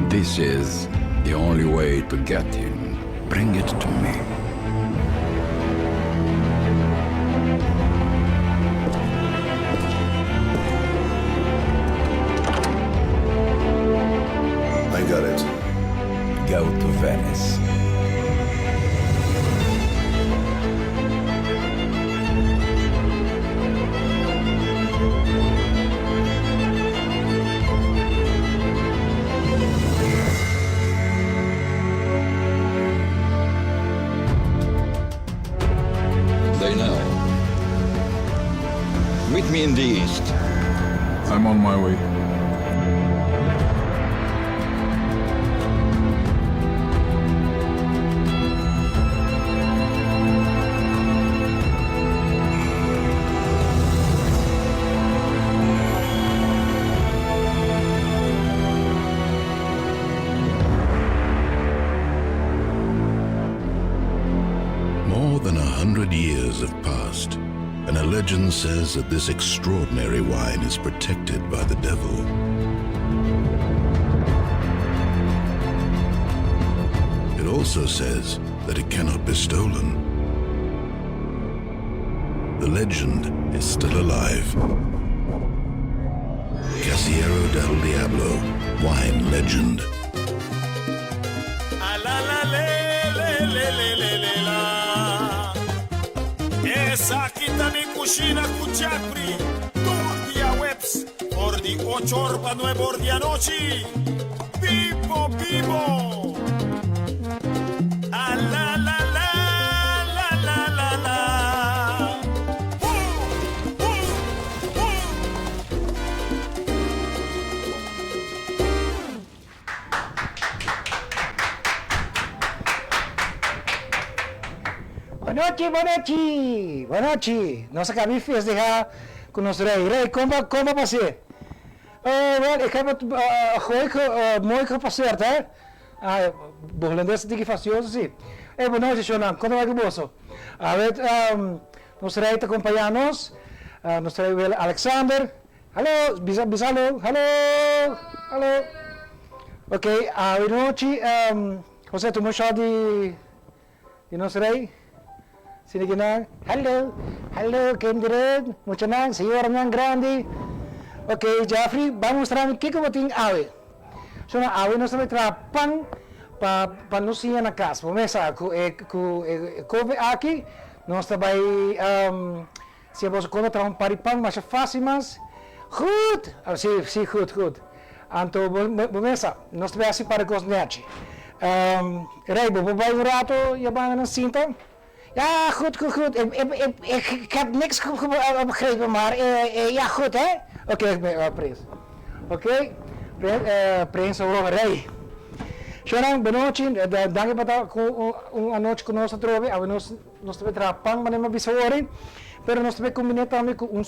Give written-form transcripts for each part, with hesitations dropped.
This is the only way to get him. Bring it to me. I got it. Go to Venice. They know. Meet me in the east. I'm on my way. More than 100 years have passed, and a legend says that this extraordinary wine is protected by the devil. It also says that it cannot be stolen. The legend is still alive. Casiero del Diablo, wine legend. Essa aqui tá Mi Cushina Dinner Rolls, dia webs, por di 8 horas para 9 horas de noche. Vivo, vivo. Ah, la, la, la, la, la, la, la. Boa noite. Nossa cabine fez deixar com o nosso rei. Rei, como vai ser? Wel, ik heb het mooi gepasseerd, hè? Holandês tem que fazer isso, sim. Boa noite, Shonan. Como vai que você? A ver, nosso rei te acompanha-nos. Nosso rei Alexander. Hallo, bisalo. Hallo. Ok, boa noite. José, tu me chama de nosso rei? Sini ginang, hello, kinderen, moet je nang, señor grande. Ok, Jeffrey, vamos mostrar o que eu tenho awe. So na awe nós vamos trazer pão para nos ir na casa. Vamos começar com couve aqui. Nós também se você quando trazer para pão, mas é fácil, mas goed. Sim, goed. Então vamos começar. Nós também assim para cozinhar. Rei, vamos vai rato, je bent een cinta. Ja, goed. Ik heb niks begrepen, maar ja, goed, hè? Oké, Prins. Oké, Prins, rei. Shonan, boa noite. Danke por uma noite conosco, trove. Nós também trabalhamos, mas não bisogni. Pero nós também combinamos também com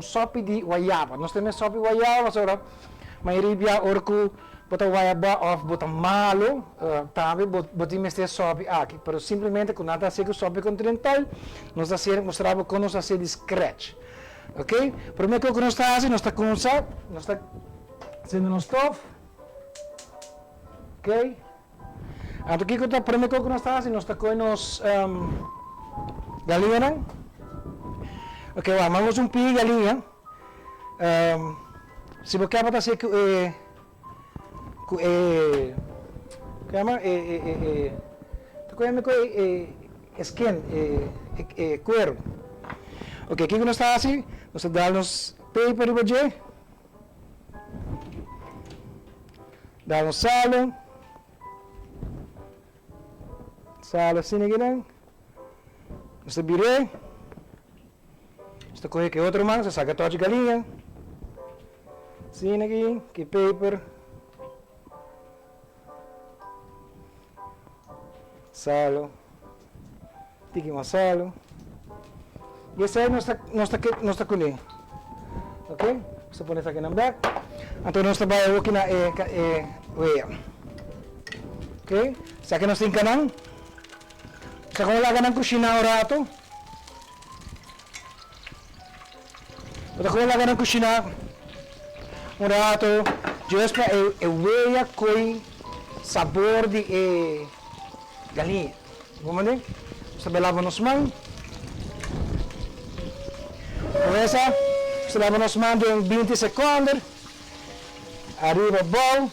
sopi de wajaba. Nós temos sopi wajaba, sora. Mas ribia orco bota wajaba of bota malo, também botimos este sopi aqui. Pero simplesmente com nada assim que sopi continental, nós mostramos como nós assim discreto. Ok? Primeiro que nós está assim, nós está com nós está sendo no stove. Ok? Então aqui que primeiro que nós está assim, nós está com nos galinha. Ok, vamos pi galinha. Se você quer botar assim que chama skin, cuero. Ok, aqui que nós está assim, nós damos paper e budget, damos salo assim aqui não, nós virei, nós coge que outro mano, você saca toda de galinha, assim aqui, que paper, salo, tiki masalo. E esse aí nós está com ele. Ok? Você põe isso aqui na back. Então nós trabalhamos aqui na ok? Se aqui nós temos canang. Se como lá canang cozinha o rato. Bota com ela na cozinha. Rato. Just para eu com sabor de galinha. Vamos ver? Você vai lavar nos mãos. Começa. Você lava nos mãos em 20 segundos. Arriba o bowl.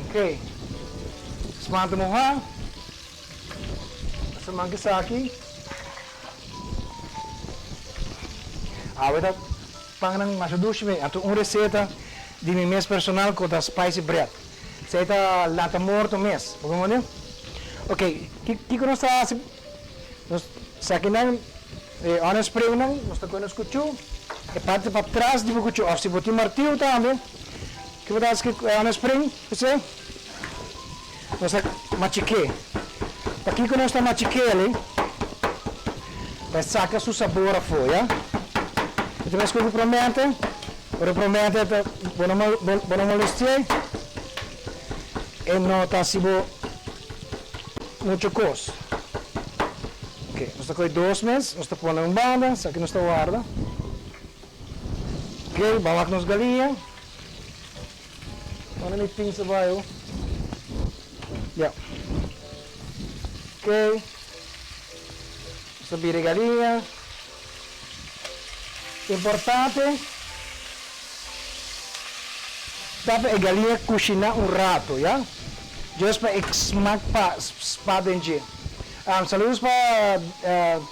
Ok. Semanta mo ha. Semangka sa aqui. Agora panganang masadus me ato receita de mi mes personal com da spicy bread. Seita lata morto mes. Vamos. Ok. Que nós está sa akin nang honest spray nang nós está com nós kuchu. E parte para trás de kuchu. Of se botar martillo também. Que vou dar que honest spray, você? Nós machique. Aqui que nós está machique ali, vai sacar seu sabor a folha. Então nós que promete, bom molestia, e não está se muito coisa. Ok, nós está com 2 meses, nós está pondo em banda, isso aqui nós está guarda. Ok, vamos nos galinha. Mana may pinsa ba yun? Yeah. Okay. Sabire galinha. Importante. Dapat galinha cozinhar rato, ya? Just para smack pa denje. Saludos para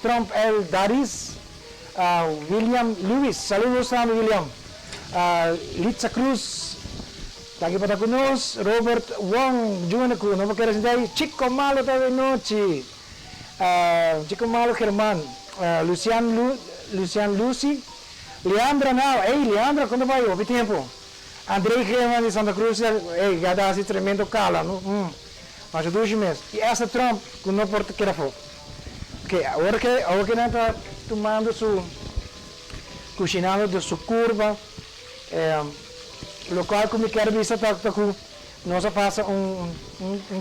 Trump L. Daris, William Lewis. Saludos para William. Litza Cruz. Lagi pada kunos, Robert Wong, Juna kuno, no quero dizer, Chico Malo toda noite, Chico Malo Germán, Lucian Lucy, Leandra now, Leandra, quando vai, o tempo, Andrei Germán de Santa Cruz, já dá assim tremendo cala, mas 2 meses, e essa Trump, que não pode querer for, ok, agora que não está tomando cozinhando de sua curva, local como quero visitar que nós faz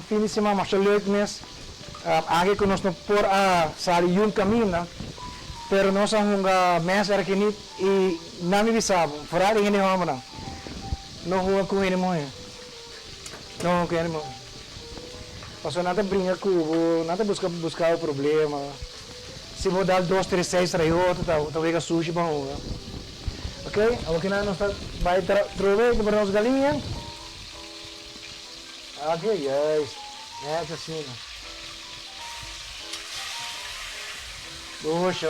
fim de semana mais leuk mes aqui que nós não por a sair caminho pero nós somos mês aqui e não me visava fora de ninguém não rua com ele morre não com ele morre passou nada brinca com nada buscar o problema se vou dar 2, 3, 6 traioto talvez sushi bom. Ok, aqui nós vai trazer para nós galinha. Ok, yes. É assim. Puxa.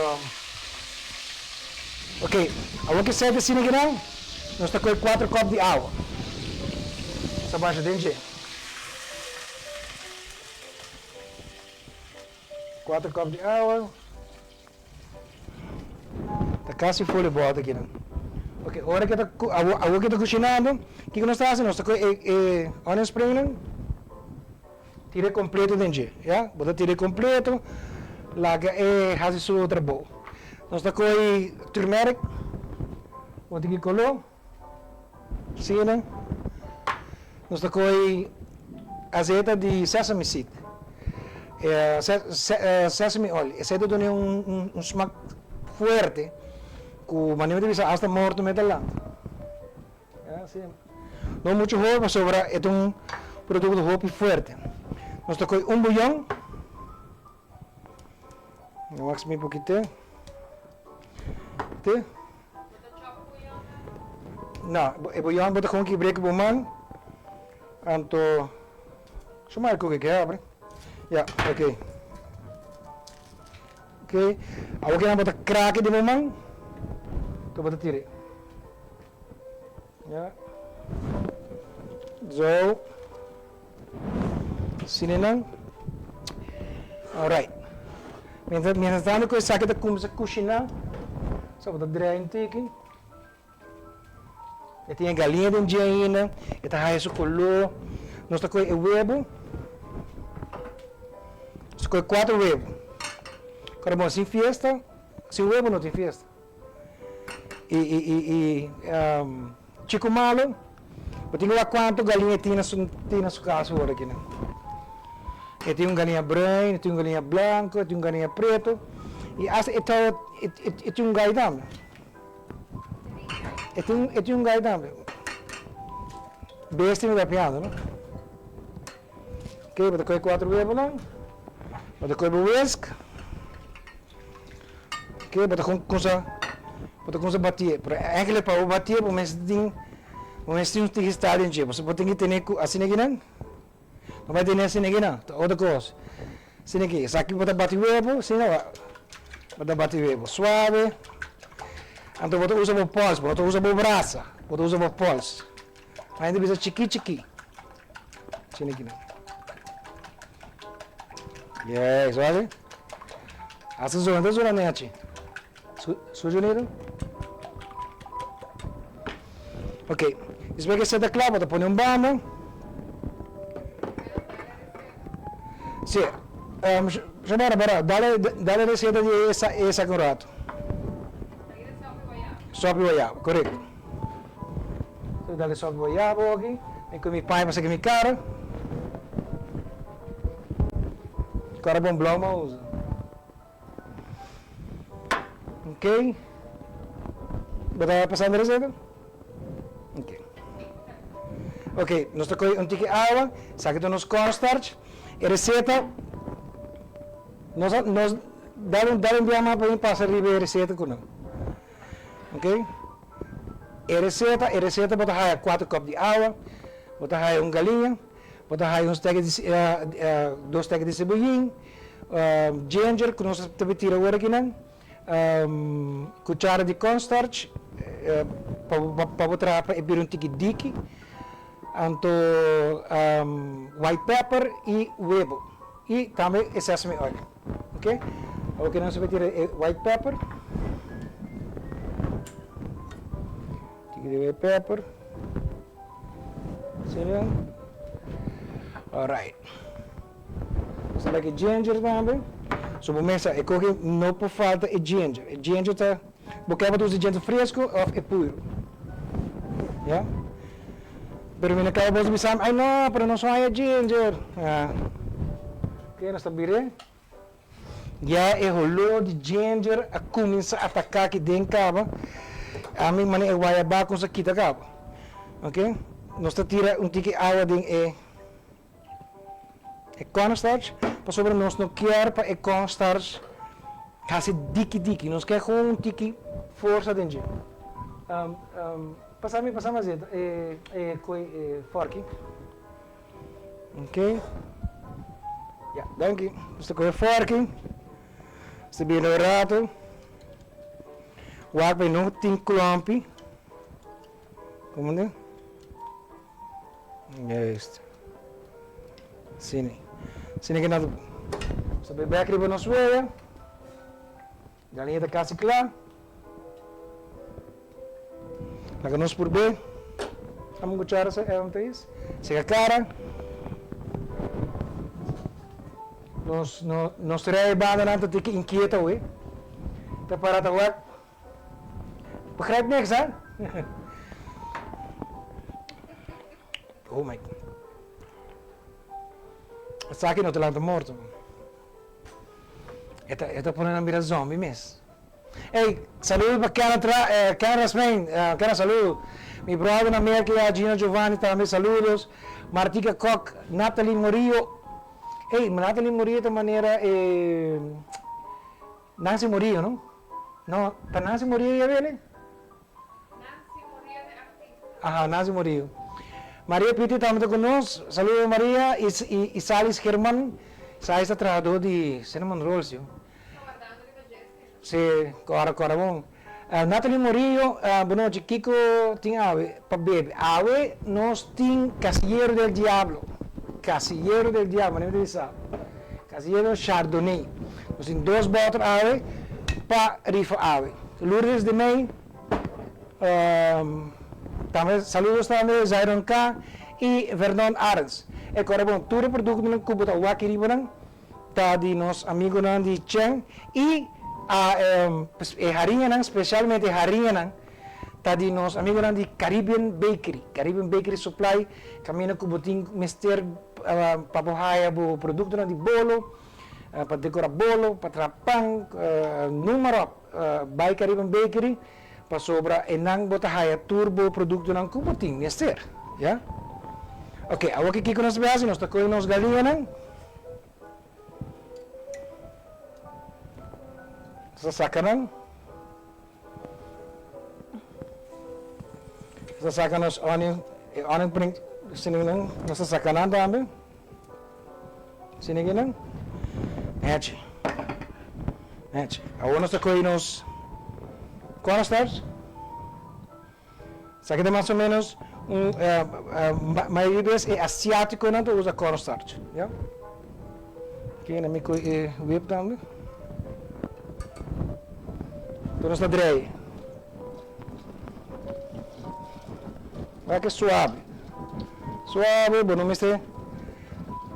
Ok, agora que sai assim aqui não, nós está com 4 copos de água. Essa baixa dentro. 4 copos de água. Tá quase folha volta aqui não. Ok, agora que está cozinhando, o que nós estamos fazendo? Nós estamos com onion spring, tira completo dentro, já? Bota tira completo, larga e faz sua outra bowl. Nós estamos com turmeric, bota aqui color, cena. Nós estamos com azeite de sesame seed, sesame oil. Azeite dá smack forte. Com maneira de visar hasta morto metal. É assim. Não muito roupa sobra, é produto de roupa forte. Nós tocamos bullão. Vamos me pouquinho. Te? Não, o bullão bota com que break buman. Anto, chamar o que abre. Já, ok. Ok. Agora que nós bota craque de buman. Coba tiri. Ya. Zo. Sini nang. Alright. Mientras tanto que saque da cozinha, só botar direito aqui. E tem galinha dentro de ainda, e tá isso colou. Nós tá com o huevo. Nós com 4 huevos. Agora bom, sem fiesta, sem huevo não tem fiesta. Chico Malo, eu tenho lá quanto galinha tinha na sua casa agora aqui, né? tem galinha branca, tem galinha branca, tem galinha preto. E essa é um gai também. É um gai também. Beste me dá piada, não? Ok, vou ter 4 vezes lá. Vou ter whisk. Ok, vou ter com bater. Eigenlijk para bater, mas tem um tigre estado em dia. Você pode ter assim aqui não? Não vai ter assim aqui não. Outra coisa. Assim aqui, isso aqui pode bater o assim não. Pode bater o suave. Então vou usar o pulse, vou usar o braço, vou usar o pulse. Ainda precisa chiqui. Assim aqui não. Yes, olha. Essa zona né, tia? Sujo nele? Ok. Espero que seja claro, vou pôr bando. Sim. Chamara, dá-lhe a receita de essa curato. Sopi wajaba, correto. Então, dá-lhe sopi wajaba aqui. Vem com meu pai, mas aqui minha cara. Cara bom blauw, mas usa. Ok. Bota passando a receita? Ok. Ok, nós tocamos tique água, saca nos cornstarch. A receita, nós dá diama para mim passar a receita com nós. Ok? A receita bota 4 copos de água, bota galinha, bota 2 steaks de cebolinha, ginger, que nós também tira agora aqui não. Cuchara de cornstarch para botar para abrir tique dique. Anto white pepper e huevo. E também sesame oil. Ok? Ok, nós vamos tirar white pepper. Tique de white pepper. Sim. Alright. Você vai aqui ginger também. So, começa a comer não por falta de ginger. Ginger está. Porque é para ginger fresco ou é puro. Yeah? Pero may nagkabos bisam, ay no, pero no soy ginger. Okay, nós tabire. Já é rolo de ginger a começar a atacar aqui dentro caba. A mim mane é wajaba com sa kita caba. Ok? Nós tira tique água dentro cornstarch. Para sobre nós não quer para cornstarch. Quase diki. Nós quer com tique força dentro. Passar-me fork. Ok. Ja, dank je. Dus dan kom je fork. Ze binnen een rato. Waar ben je nog 10 klampje. Kom maar. Juist. Zie je naar de. Ze bij bijkrippen nog zweren. Dan hier de kassie klaar. Nós por bem, vamos gostar essa é um país. Chega cara, nós teremos banda na te que inquieta hoje. Tá parado agora. Begrijp niks hè? Oh my. Essa aqui não te lanta morto. Esta põe na mira zombie mesmo. Hey, saludos para Karen Rasmain, Karen saludos. Mi brother na América, Gina Giovanni também saludos. Martica Koch, Natalie Murillo. Hey, Natalie Murillo de maneira Nancy Murillo, não? Não, tá Nancy Murillo já vele? Nancy Murillo de artista. Nancy Murillo. Maria Piti também conosco. Saludos Maria e Salis Herman. Salis é trabalhador de Cinnamon Rolls. Sim, agora bom. Natalie Murillo, bueno, Kiko tinha ave para beber. Ave nós tem Casillero del Diablo. Casillero del Diablo, nem me sabe. Casillero Chardonnay. Nós temos 2 bottles ave para rifa ave. Lourdes de May. Também saludos também Zairon K e Vernon Arens. Agora bom, tudo produto no cubo da Wakiri Banang. Tá de nós amigos de Cheng e harinha, especialmente harinha, tadi nos amigo di Caribbean Bakery Supply, kami na kubuting mister papuhaya bu produkto na di bolo, padekora bolo, patrapang numero by Caribbean Bakery, pasobra enang botahaya turbo produkto ng kubuting mister, ya? Okay, awak kiko nas base, nos takoy nos galinha nang. Sasakan nos onion pring sini nang nasasakanan dami. Sini ginang. Hatch. Awan nos takoy nos cornstarch. Sa que mais ou menos maioria vezes é asiático não usa cornstarch, ya? Aqui na mico whip também. Então nós está dry. Vai que suave, bom não me sei.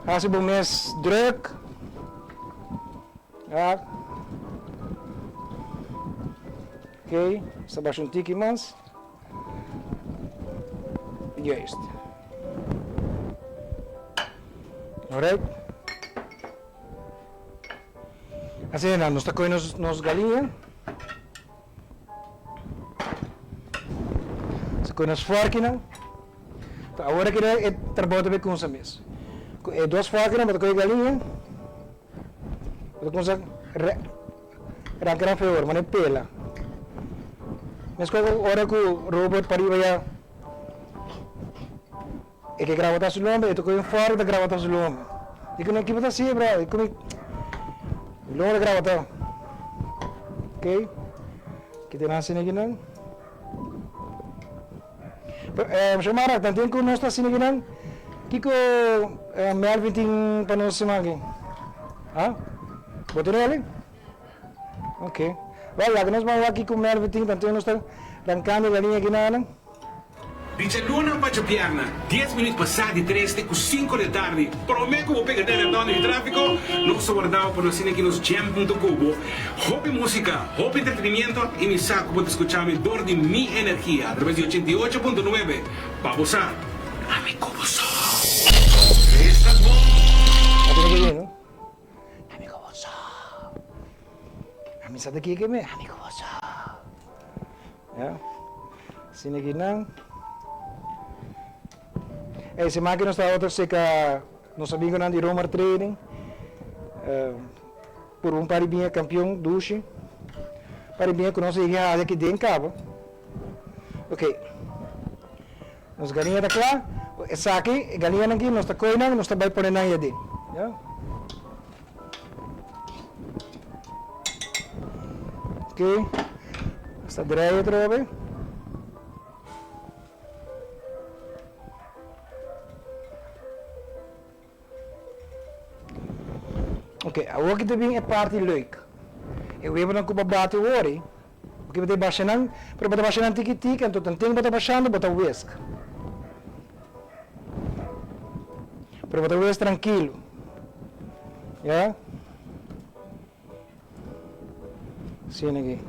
Assim bom mês druk, ja. Ok, está baixo tiki mas. Juist. Alright. Assim, nós está com nos galinha. Se com nos fork não. Então agora que é trabalho também com os amigos. É duas fork não, mas com galinha. Então com arrancar a favor, mas é pela. Mas com hora que o robot pariu e que gravata sul nome, e tu coi fora da gravata sul nome. Dico non chi può sì, bravo, come l'ora gravata. Ok? Che te nasce ne ginan? Chamara, tanto con nostra siniginan. Kiko Melvin panossimagi. Ah? Botinelli? Ok. Vai, nós vamos aqui com Melvin, tanto nós estamos arrancando a linha ginan. Luna faccio piana, 10 minuti passati, 3 con 5 da tardi. Prometto che pega delle donne di traffico, non sto guardando per non che nos jam.cubo. Hobby música, hobby entretenimiento y mi saco para escucharme dor de mi energía a través de 88.9. Vamos a mi cubo. Estás bom. Amigo boso. Ami sa daki kami, amigo boso. Ya. Sini ginang. Se máquina está outra seca, nós amigos não de Roma training, por paribinha campeão duche, paribinha que nós ia aqui dentro cabo. Ok, nós galinha da cá, essa aqui galinha aqui nós está coinando, nós está vai por aí dentro, já? Ok, está dry outra vez. Oké, ook de é parte leuk. Eu heb dan kuba bate ori. Porque bate baixando, pero bate baixando tiki-tiki, então tem bate baixando, bate whisk. Pero bate whisk tranquilo. Já? Sim, aqui.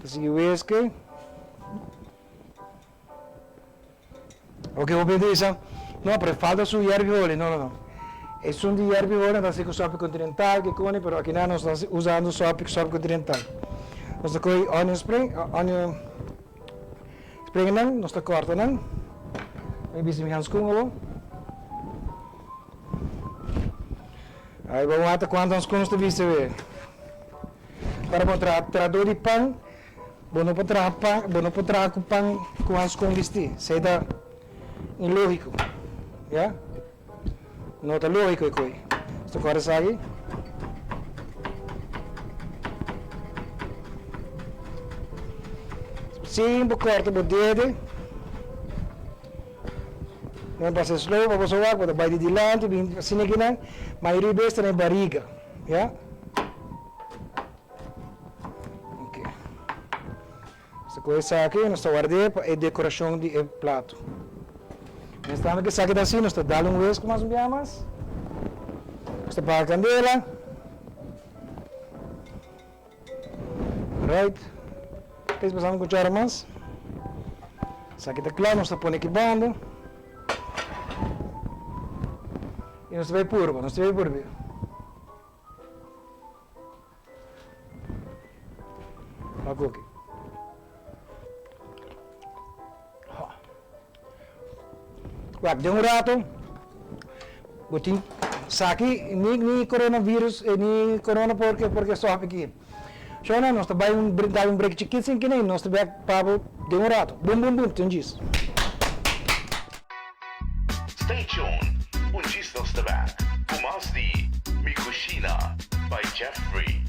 Assim whisk. Ok, vou pedir isso. No, pero falta su hierbiole, no. Es un de hierbiole, no sé que sopi continental, que cone, pero aquí no estamos usando sopi continental. Nos está onion spring nang, nos está corta nang. May bising handschoen gewoon. Aí vamos até quantos handschoens te viste weer. Para trador de pão, bono para com pão com handschoen viste. Seja ilógico. Ya, no te lógico coi. Esto corre aí. Sim, corta o dedo. Não passa slow, vamos usar, quando vai de dilante, bem assim aqui não. Maioria besta na barriga, ya. Ok. Esta coisa aqui, nós guardei é decoração de prato. Nós estamos aqui saque assim, nós estamos dando vez com mais biamas. Nós estamos para a candela. Right. Esse passamos com cuchara mais. Isso aqui está claro, nós estamos equipando. E nós vai puro, nós vai puro. Aqui. Wag, de rato. Botin saki ni coronavirus, ni corona porque só aqui. Shona, nós também dar break chiquinho sem que nem nós também para de rato. Bum, tem disso. Stay tuned. Gis nós também. O mais de Mi Cushina by Jeffrey.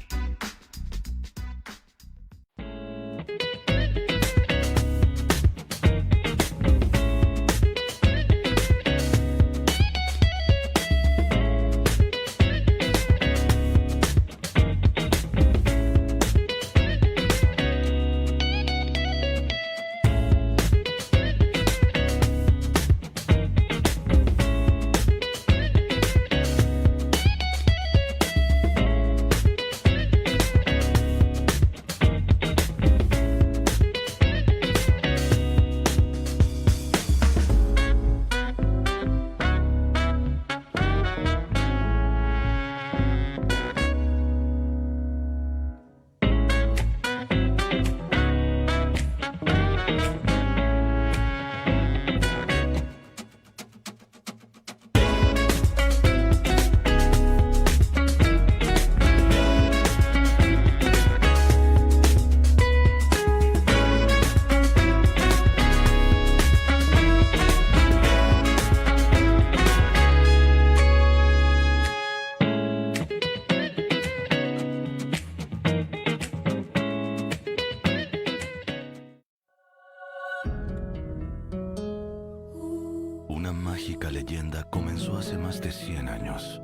Una mágica leyenda comenzó hace más de 100 años,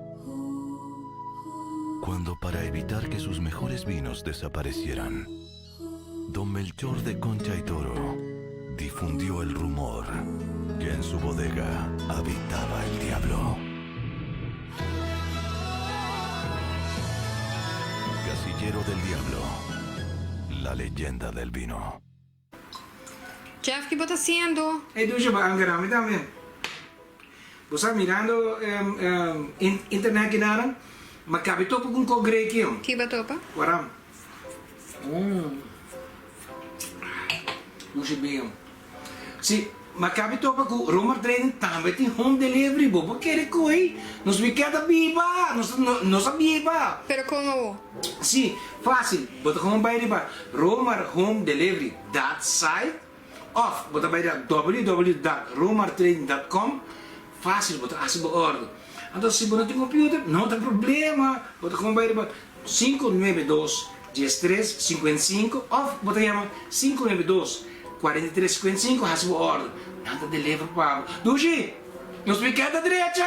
cuando para evitar que sus mejores vinos desaparecieran, don Melchor de Concha y Toro difundió el rumor que en su bodega habitaba el diablo. Casillero del Diablo, la leyenda del vino. Jeff, ¿qué estás haciendo? Hey, dude, me también. Vos estás mirando internet que nada, mas cabe todo con congre aqui, ó. ¿Qué va a topa? Waram. Não sei bem. Sim, mas cabe todo com Roma Training também tem home delivery, bobo quer coi. Nos me queda biba, nos biba. ¿Pero cómo? Sim, fácil. Bota home by riba. Roma Home Delivery site. Of, bota bij www.romartraining.com. Fácil, bota assim por ordem. Então, se você não tem computer, não tem problema. Bota como vai 592-1355 ou bota chama 592-4355, assim por ordem. Nada de levar para Duji, nos fica da direita!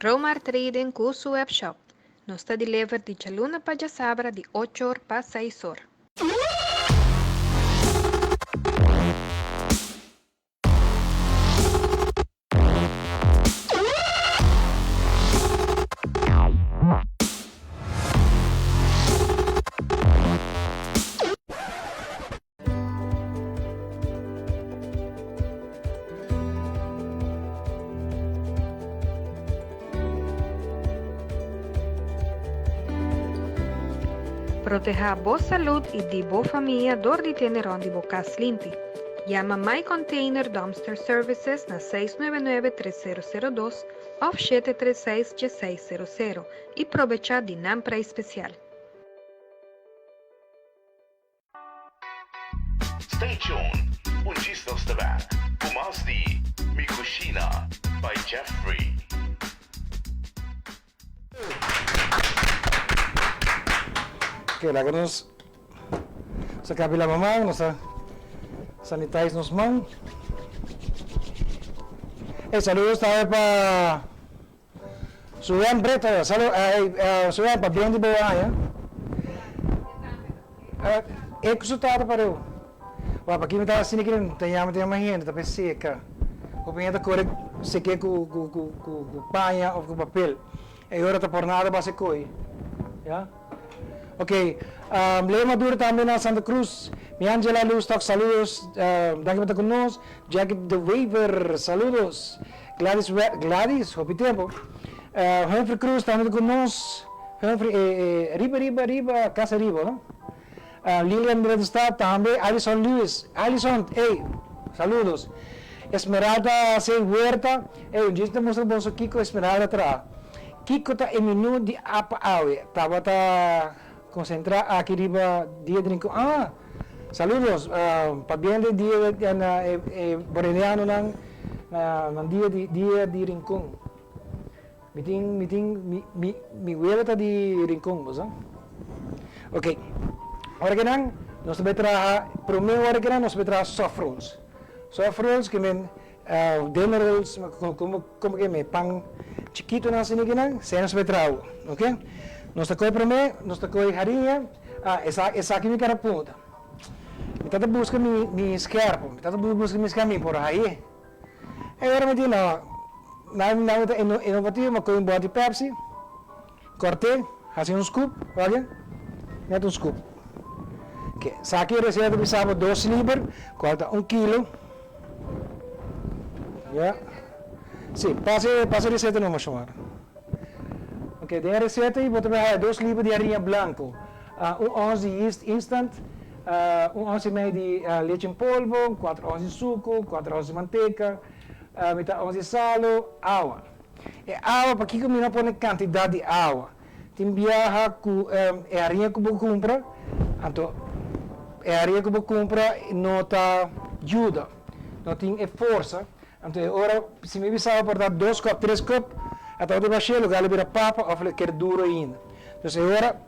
Romar Trading com su web shop. Nos está deliver de Chaluna para Sabra de 8 horas para 6 horas. Proteja a boa saúde e de boa família dor de tener onde bocas limpi. Llama My Container Dumpster Services na 699-3002 ou 736-1600 e aprovecha de nampra especial. Stay tuned. Gis nós também. O mais de Mi Cushina by Jeffrey. Ok, agora nós sacamos a mão, nós sanitizamos nos mãos. Saludos também para Suyan Breta, Suyan para bem de boa, né? É que isso tá para eu. Para aqui me tá assim que não tem mais gente, tá seca. O pinha tá corre seque com panha ou com papel. E agora tá por nada para se coi. Já? Ok, Leo Maduro también a Santa Cruz. Mi Angela Lustock, saludos. Daqui para conosco. Jacket the Waver, saludos. Gladys, hopi tempo. Humphrey Cruz también conosco. Humphrey, riba, casa riba, ¿no? Lilian está también. Alison Lewis. Alison, hey, saludos. Esmeralda se huerta. Hey, un día te muestro bolso Kiko Esmeralda traha. Kiko está en menú de apa awe. Tabata concentra aqui riba dia de rincón. Saludos. Para bien de dia na boreliano nang dia de rincón. Mi huela está de rincón, ¿verdad? Ok. Ahora que nang, nós vai traha, primeiro hora que nang, nós vai traha soft rolls. Soft rolls que men dinner rolls, como que me pan chiquito na sini que nang, sem nós vai traha, ok? Nós tacoi primeiro, nós tacoi harinha, essa aqui me cara ponta. Me tata busca mi scarpo, me tata busca mi scarpo por aí. Agora me diz não inovativo, mas com um bote de Pepsi, cortei, faço um scoop, olha, meto um scoop. Okay. Sa akin receita bisaba 2 libras, corta 1 kilo. Yeah. Sim, passa a receita não, chamar. Ok, tem a receita e bota 2 libras de farinha branco, 1 onça de yeast instant, 1 onça e meio de leite em polvo, 4 onças de suco, 4 onças de manteiga, metade onça de sal, água. E água, para que eu não põe quantidade de água? Tem viaja com a farinha que eu compro, então a farinha que eu compro não está ajuda, não tem força. Então agora, se me precisava por dar 2 copos, 3 copos, até eu baixei, o galo vira papa, ou falei que é duro ainda. Então agora,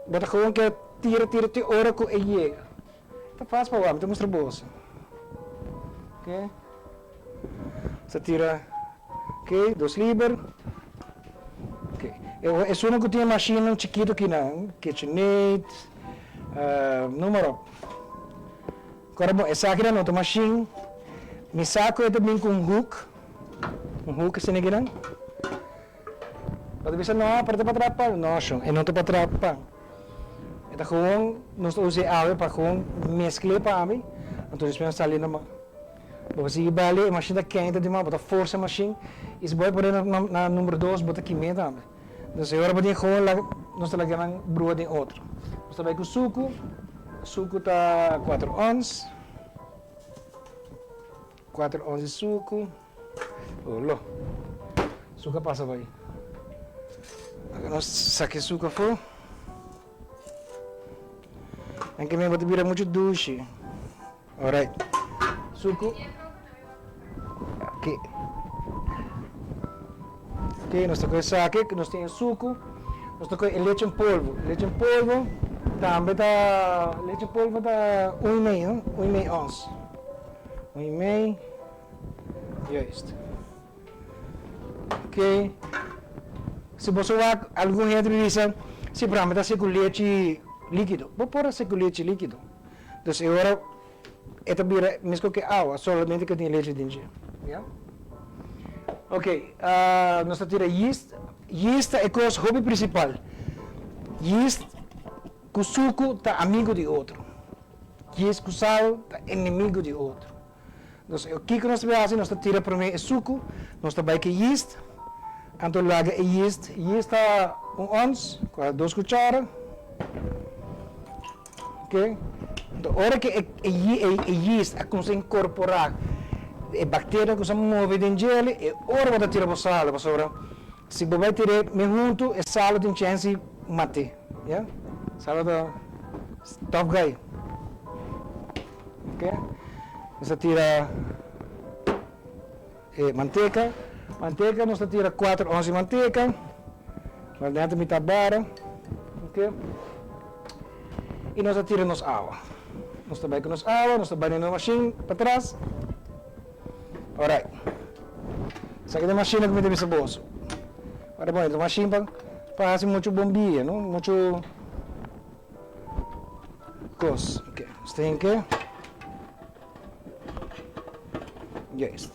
bota gewoon que tira, hora que ele chega. Está fácil para o homem, mostra a bolsa. Ok? Você tira, ok, 2 libras. Ok. É uma que tem máquina chiquito aqui não, KitchenAid, número. Agora, bom, essa aqui não tem máquina. Mi saco é também com um hook assim aqui não. Pode bisa não, para trapar, não, não te para trapar. Então, gewoon, nós usamos água para gewoon mesclar para mim. Então, nós vamos sair na mão. Você vai bali, a máquina quente de mão, bota força a máquina. E se vai por na número 2, bota quimenta também. Então, agora pode gewoon, nós estamos ganhando brua de outro. Nós estamos com suco. Suco está 4 onças. 4 onças de suco. Olha, suco passa aí. Agora nós saquemos suco fora. Anche me vado a bere muito doce. Alright. Suco. Ok, nós temos saque, nós temos suco. Nós temos leite em polvo. Leite em polvo, também tá, leite em polvo está 1,5 onça. 1,5. E é isto. Ok. Se você vai algum gente diz, se para mim está com leite líquido, vou pôr com leite líquido. Então agora esta bira mesmo que água, solamente que tem leite dentro. Yeah? Ok, nós tira yeast. Yeast é o hobby principal. Yeast com suco está amigo de outro. Yeast com sal está inimigo de outro. Então o que nós fazemos? Nós tira primeiro o suco, nós trabalhamos com yeast. Então laga yeast. Yeast está 1 onça, 2 cucharas. Ok? Então, a hora que a yeast começa a incorporar a bactéria que se move dentro dele, é hora de tirar o sal. Se você vai tirar junto, o sal tem chance de matar. Yeah? Sal é tough guy. Ok? Você tira manteiga. Manteiga, nós tira 4 onças de manteiga. Mas dentro de metade barra. Ok? E nós tiramos água. Nós trabalhamos com água, nós trabalhamos na máquina para trás. Alright. Essa aqui é a máquina que me deu esse bolso. Agora, bom, a máquina faz muito bombinha, não? Muito coisa. Ok. Você tem que. Yes.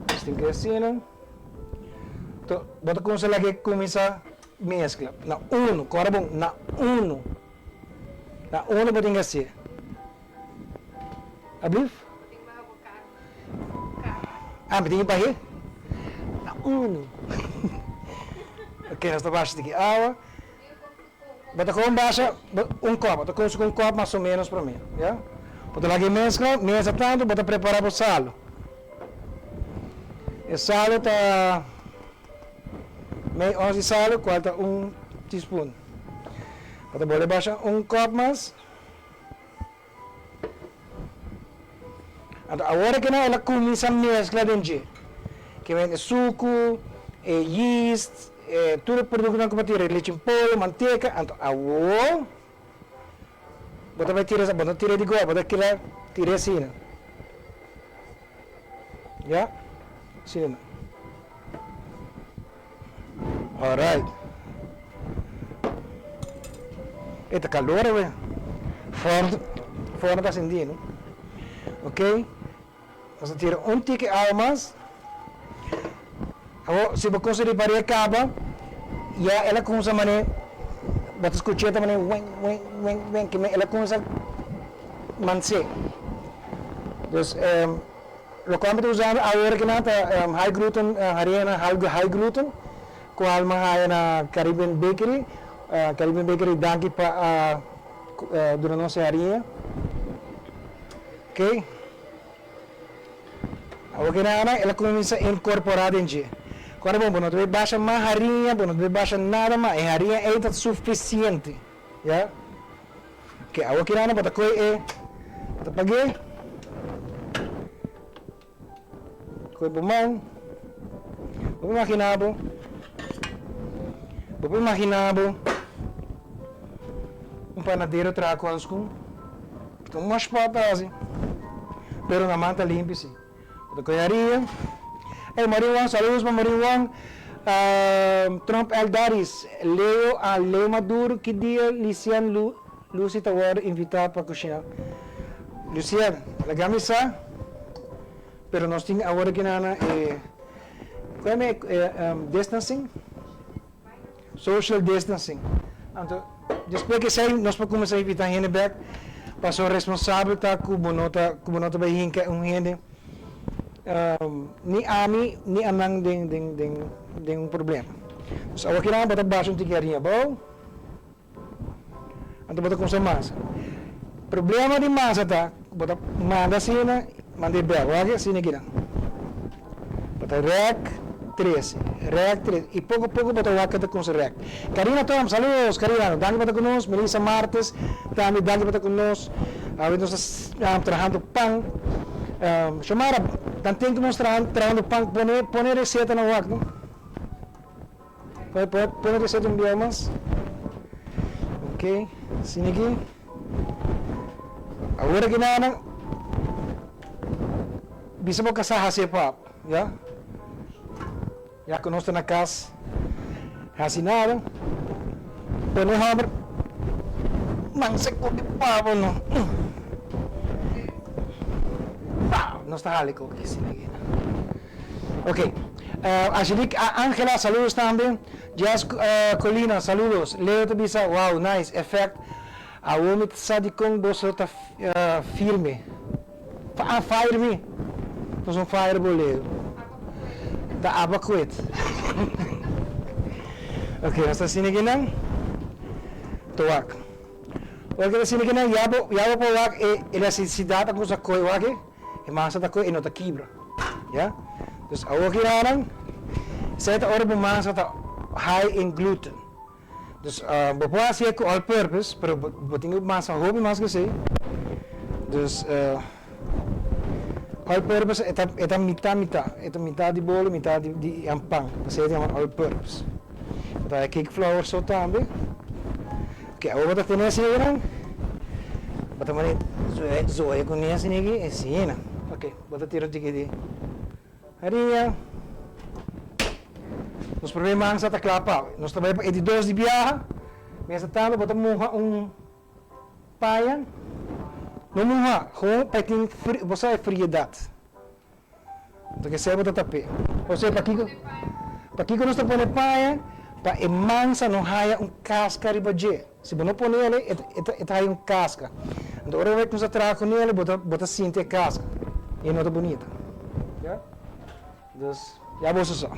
Você tem que assim, não? Então, bota com ela que começa mescla. Na uno, agora bom, na uno. Na uno pode engacer. Abrir? Ah, tem que barrer? Na uno. Ok, nós estamos baixo aqui. Água. Bota com baixa, copo. Bota com um copo mais ou menos para mim. Yeah? Bota lá aqui mescla tanto, bota preparar para o salo. O salo está... meio 11 salo, falta teaspoon. Bota boleh baixa copo mais. Agora que ela começa a mescla dentro. Que vem suco, yeast, tudo produto que vai tirar, leite em pó, manteiga, então agora bota vai tirar, bota tirar de gol, bota tirar assim, já, assim, alright, eita calor, velho, forno tá acendendo, ok, nós tira tique água mais. Se você conseguir parar a caba, já ela começa a maneira, bota escutar também, vem, que ela começa a manter. Então, o que eu uso agora que nada, high gluten, harina high gluten, com a alma na Caribbean Bakery, daqui para durante nossa harina, ok? Agora que nada, ela começa a incorporar dentro. Agora bom, não deve baixar mais harinha, não deve baixar nada mais, a harinha é suficiente, já? Ok, agora que nada, bota coi bota paguei, coi bumão, vou imaginar, panadeiro traha com umas patas assim, pero na manta limpa assim, bota coi harinha. Hey, Mariwan, saludos para Mariwan. Trump Eldaris, Leo Maduro, que dia Lucian Lucy Tawar invitar para cozinhar. Lucian, lagamos isso, pero nós temos agora que nana como é distancing, social distancing. Então, depois que sai, nós podemos começar a invitar gente back, para ser responsável tá com bonota vai hinca gente. Ni ami ni anang ding problema. So awak kira bata baixo tigarinha bom. Anto bata com massa. Problema de massa tá, bata manda sina, manda bel, ok? Sina kira. Bata rec 13 e pouco bata waka com rec. Karina Tom, saludos Karina, daqui bata conosco, Melissa Martes, também daqui bata conosco. Nós estamos trabalhando pão. Chamara, tem que mostrar trabalhando pão, poner receita na wak, não? Poner receita um dia mais. Ok, assim aqui. Agora que nada, bisa mo kasah hasil pap, ya? Ya que nós na casa, assim nada. Poner hammer, mangsek ko di pap, não? Nós está ali com isso aqui. Ok. Angelique, Angela, saludos também. Jazz Colina, saludos. Leo Tabisa, wow, nice. Effect. A homem sabe como você está firme. Fire me. Nós vamos fire boleiro. Tá abacuet. Ok, nós está assim aqui não? Toak. Porque assim aqui não, yabo para wak elasticidade com essa coisa aqui. Masa tako ino ta kibra, ya. Dus awak kiraran, saya ta orang masa ta high in gluten. Dus bapak sih aku all purpose, pero tinggal masa hobi mas kasi. Dus all purpose eta mitad di bolo, mitad di ampang. Kasi itu all purpose. Kita cake flour so também. Okay, awak ta tinha sih orang. Bata mani zoe com niya sinigi esina. Ok, bota tiro de harinha. Nos problemas sa taklapa. Nós trabalha para editores de viagem. Mas tanto bota munha paia. Não munha, com pequeno você é friedade. Então que você bota tapete. Você para aqui nós põe paia, para a mansa não haja casca riba de. Se você não põe ele, ele casca. Então, a hora que você traga com ele, você sente a casca. E não é bonita. Yeah? Então, já você só.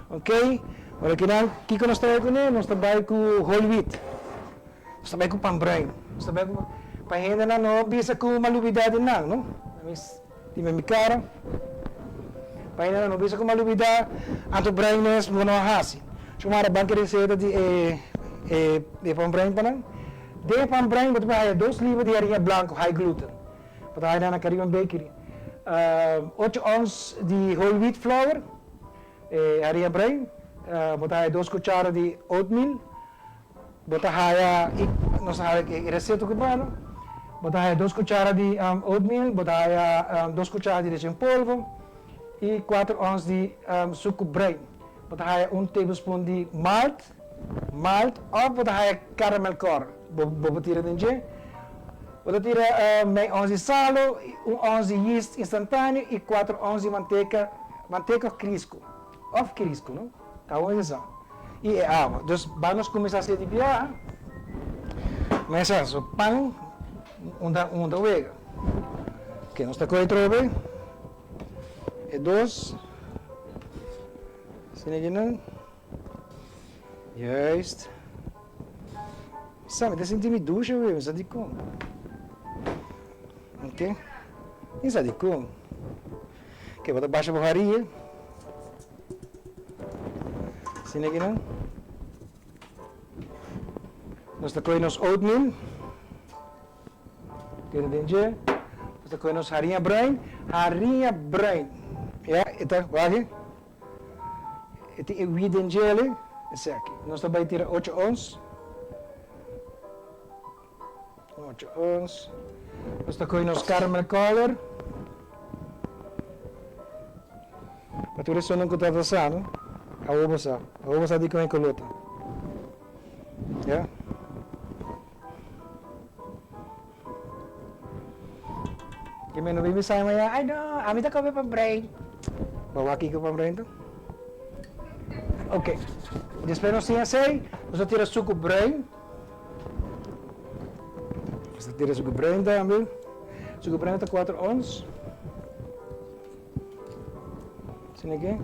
Ok? Olha aqui, o que nós estamos com ele? Nós estamos com whole wheat. Nós estamos com pão branco. Nós estamos com... Para a gente não bisa com uma lubidade não. Tive minha cara. Para a gente não bisa com uma lubidade. Anto branco não é assim. Cuma ada banca receita de pão branco para não. De pão branco, você vai 2 livros de farinha branca, high gluten. Para a gente na Caribbean Bakery. 8 ons de whole wheat flour, farinha branca. Botar 2 cucharadas de oatmeal. Botar não sei a receita que mano. Botar 2 cucharadas de oatmeal. Botar 2 cucharadas de leite em polvo e 4 ons de suco branco. Botar 1 tablespoon de malt ou botar caramel core. Botar tira dentro. Botar tira meio ons de sal, 1 ons de yeast instantâneo e 4 ons de manteiga crisco. Of crisco, não? Tá bom isso? E água. Então, vamos começar a servir. Mas é o pão, da vega. Ok, nós estamos com e 2. Sine juist. Sabe, dat is niet douchen, we zijn die kom. Oké? Is dat die kom? Oké, wat baixa borraria. Sine gina. Nós estamos com nosso oatmeal. Quer dizer, nós estamos com nossa farinha branca. Ja, então, vai. Iti wheat and jelly, esse aqui. Nós também tira 8 ons. 8 ons. Nós estamos com caramel color. Para tu isso não conta passando. A uva de com colota. Yeah. Que menos bem sai amanhã. Ai não, a mim tá comendo para brain. Bawa aqui com para brain então. Ok, depois nós temos assim, nós tira suco branco. Nós tira suco branco também. Suco branco está 4 ons. Sim aqui.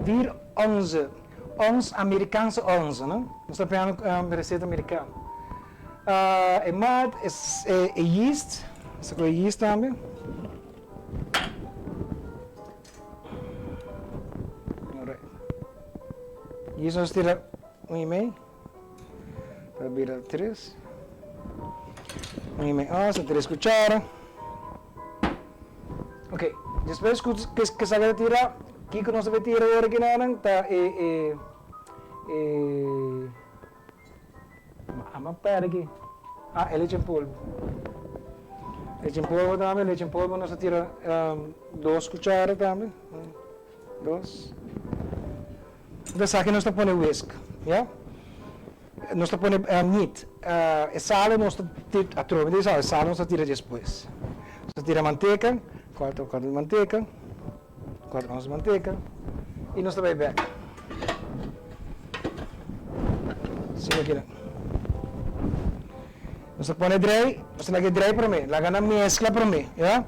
4 ons Amerikaanse ons, não? Nós estamos pegando receita americana. E malt, é yeast. Nós temos yeast também. E isso nós tira 1,5 para virar 3. 1,5 onça, 3 cucharas. Ok, depois que você vai tirar, o que nós vamos tirar agora aqui não está uma pera aqui. É leite em polvo. Leite em polvo também, leite em polvo nós tira 2 cucharas também. 2. Dessa aqui nós estamos pondo whisk, yeah? Nós estamos pondo meat. Sal nós tira a trova de sal nós tira depois. Nós tira manteiga, 4 de manteiga, 4 onças de manteiga e nós também back. Sim aqui. Nós põe dry, nós lagi dry para mim, laga na mescla para mim, yeah?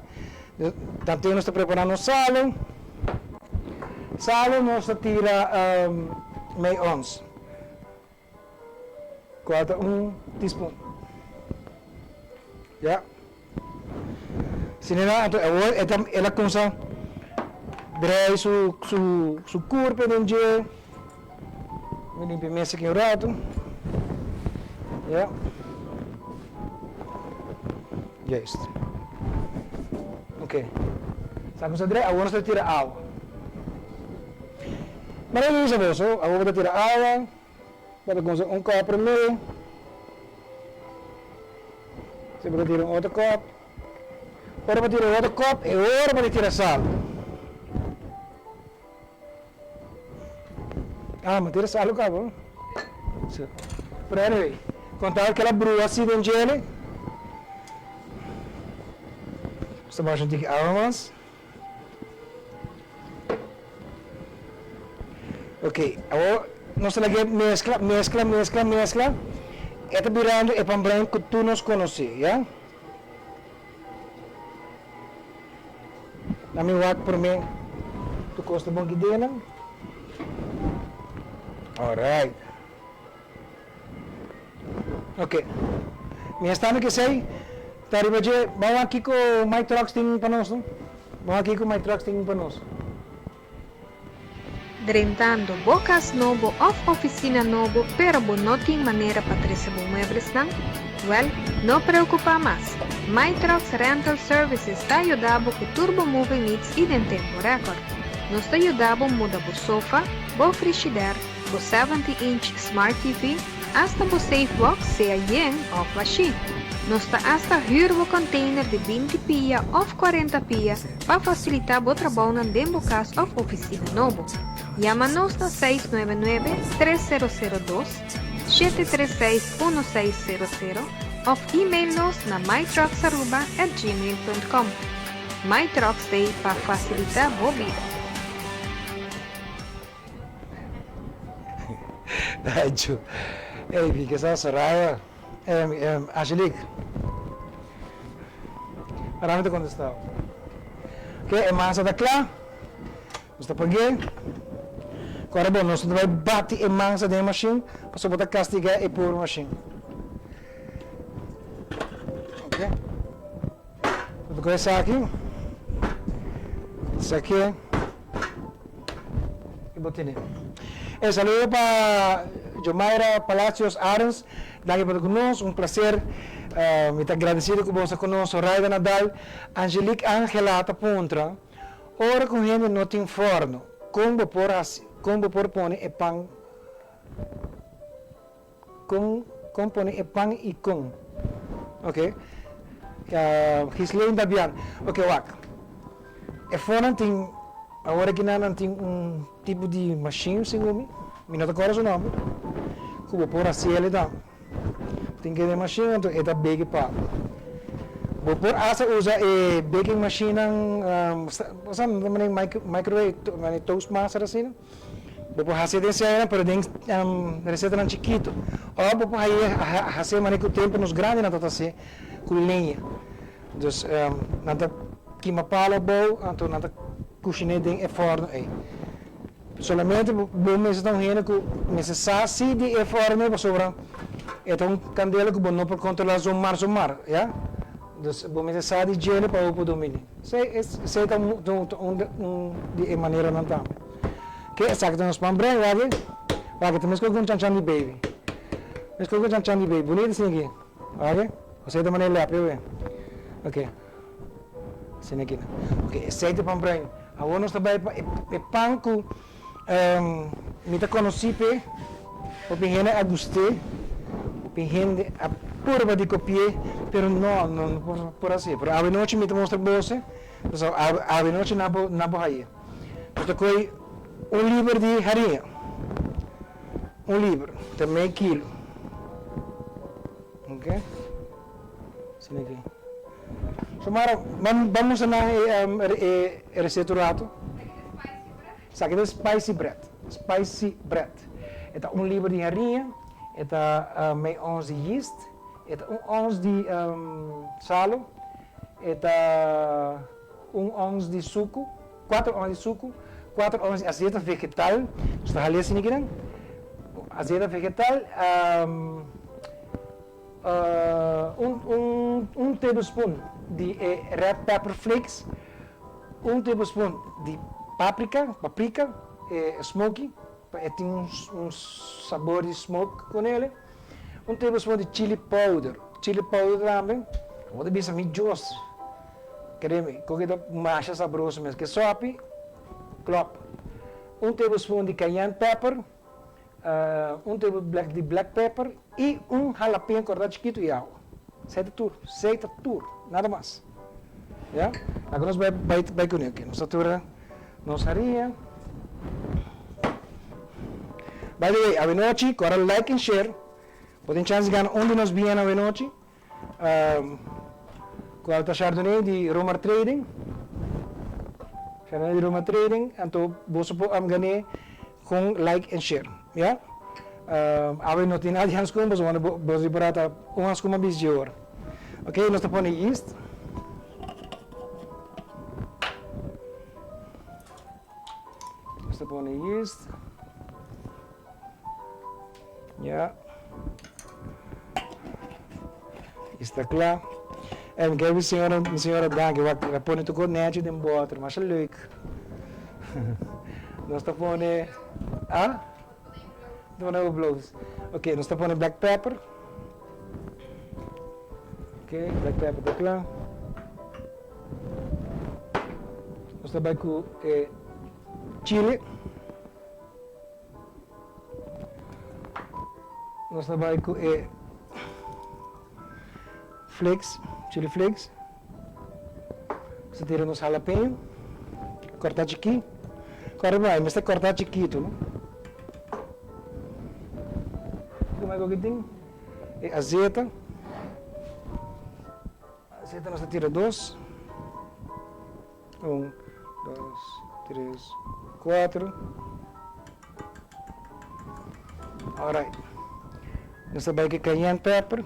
Tanto nós estamos preparando sal. Sal nós tira meio ons. 1 teaspoon. Ya. Sini na ato ela começa dry su corpo dentro. Me limpa mesa aqui um rato. Ya. Just. Ok. Sabe começa dry, agora nós tira água. Mas não é isso, agora vou tirar água, vou começar copo primeiro, você vai tirar outro copo, agora vou tirar outro copo e agora vou tirar sal. Mas tira sal no copo. But anyway, contar aquela brua assim dentro dele, você vai sentir água mais. Ok, agora nós lagi mescla. Eta virando é pão branco que tu nos conhece, já? Na minha wak por mim, tu gosta bom que dena? Alright. Ok. Minha estamos que sei, tá ribaje, vamos aqui com my trucks ting para nós, não? Vamos aqui com my trucks ting para nós. Drentando bocas novo of oficina novo, pero não tem maneira para receber muebles não? Well, não preocupa mais. My Trucks Rental Services está ajudando com turbo moving needs e em tempo recorde. Nós está ajudando a mudar o sofá, o frigideira, o 70-inch Smart TV, hasta o safe box seja yen ou machine. Nós está hasta hyr o container de 20 pia ou 40 pia para facilitar o trabalho dentro do caso of oficina novo. Llama-nos na 699-302-736-1600 ou e-mail-nos na mytrucks@gmail.com. MyTrucks Day para facilitar a vida. Thank you. Hey, fica essa Soraya. Angelique. Paramente quando está. Ok, é massa da clá. Você paguei. Agora bom, nós vamos bater a massa da machine para botar castigar e pôr a machine. Ok? Vou começar aqui. Isso aqui é. E botei. Saludo para Jomaira Palacios Arens, daqui para conosco, um prazer. Muito agradecido que você conosco, Raida Nadal, Angelique Angelata Pontra. Ora com gente não tem forno, como por pone e pão, como pone e pão e com, ok? Gislene Dabian, ok, wak. E forno tem, agora que não tem tipo de machine, segundo me não agora o nome, como por assim ele dá. Tem que ter machine, então é da big pa. Vou por asa usa baking machine você também microwave, toast master assim. Vou por fazer desse aí, pero tem receita não chiquito. Ou vou por aí fazer maneira o tempo nos grandes na assim com lenha. Então nada queima palo bom, então nada cozinhar dentro é forno aí. Solamente bom mês estão rindo que necessário de é forno para sobrar. Então candela que bom não por controlar zoomar, já? Dus bom necessário de gelo para o domínio. Sei de maneira não tá. Que exacto nos pambre, wage temos com chanchan de baby. Mas com chanchan de baby, bonito assim aqui. Wage? Você da maneira lá, eu. Ok. Assim aqui. Ok, sei de pambre. Agora nós também é panco me tá conhecido, o pequeno Auguste, o pequeno a purba de copiar, pero não por assim. Pero a noite me mostra você, então a noite na boia. Então coi livro de farinha, livro, também quilo, ok? Assim aqui. Somara, vamos na receita do rato. Isso aqui é spicy bread. É livro de farinha. Eta met ons de yeast, eta ons de salo, eta ons de suco, 4 ons de suco, 4 ons de azeite vegetal, está ali assim aqui, azeite vegetal, tablespoon de red pepper flakes, tablespoon de paprika, smoky, tem um sabor de smoke com ele. Tablespoon de chili powder também. Pode ser muito doce. Creme, com que macha saboroso mesmo. Que sopi, clop. Tablespoon de cayenne pepper, tablespoon de black pepper e jalapeno cortado chiquito e água. Aceita tudo, nada mais. Já? Agora nós vai com ele aqui. Nós haria. By the way, a noite, agora like and share. Podem chance ganhar onde nos viem a noite. Com a Chardonnay de Roma Trading. Chardonnay de Roma Trading. Então, você pode ganhar gewoon like en share. Ja? Awe no tin adi handschoen, maar zo bozi barata un handschoen maar bis hoor. Oké, nós estamos pôr yeast. Nós estamos pôr yeast. Ja. Está klaar. En ik heb een senhora danken, we ponen toch ook netjes in boter, maar zo leuk. Nós estamos pôr Não blows. Ok, nós estamos pôr black pepper. Ok, black pepper está klaar. Nós estamos com chili. Nós estamos com flakes, chili flakes. Você tira nos jalapeno. Cortar chiquinho. Corre bem, mas tem que cortar chiquito, não? Como é que eu tenho? E azeite. Azeite nós tira 2. 1, 2, 3, 4. Alright. Nós vamos com cayenne pepper.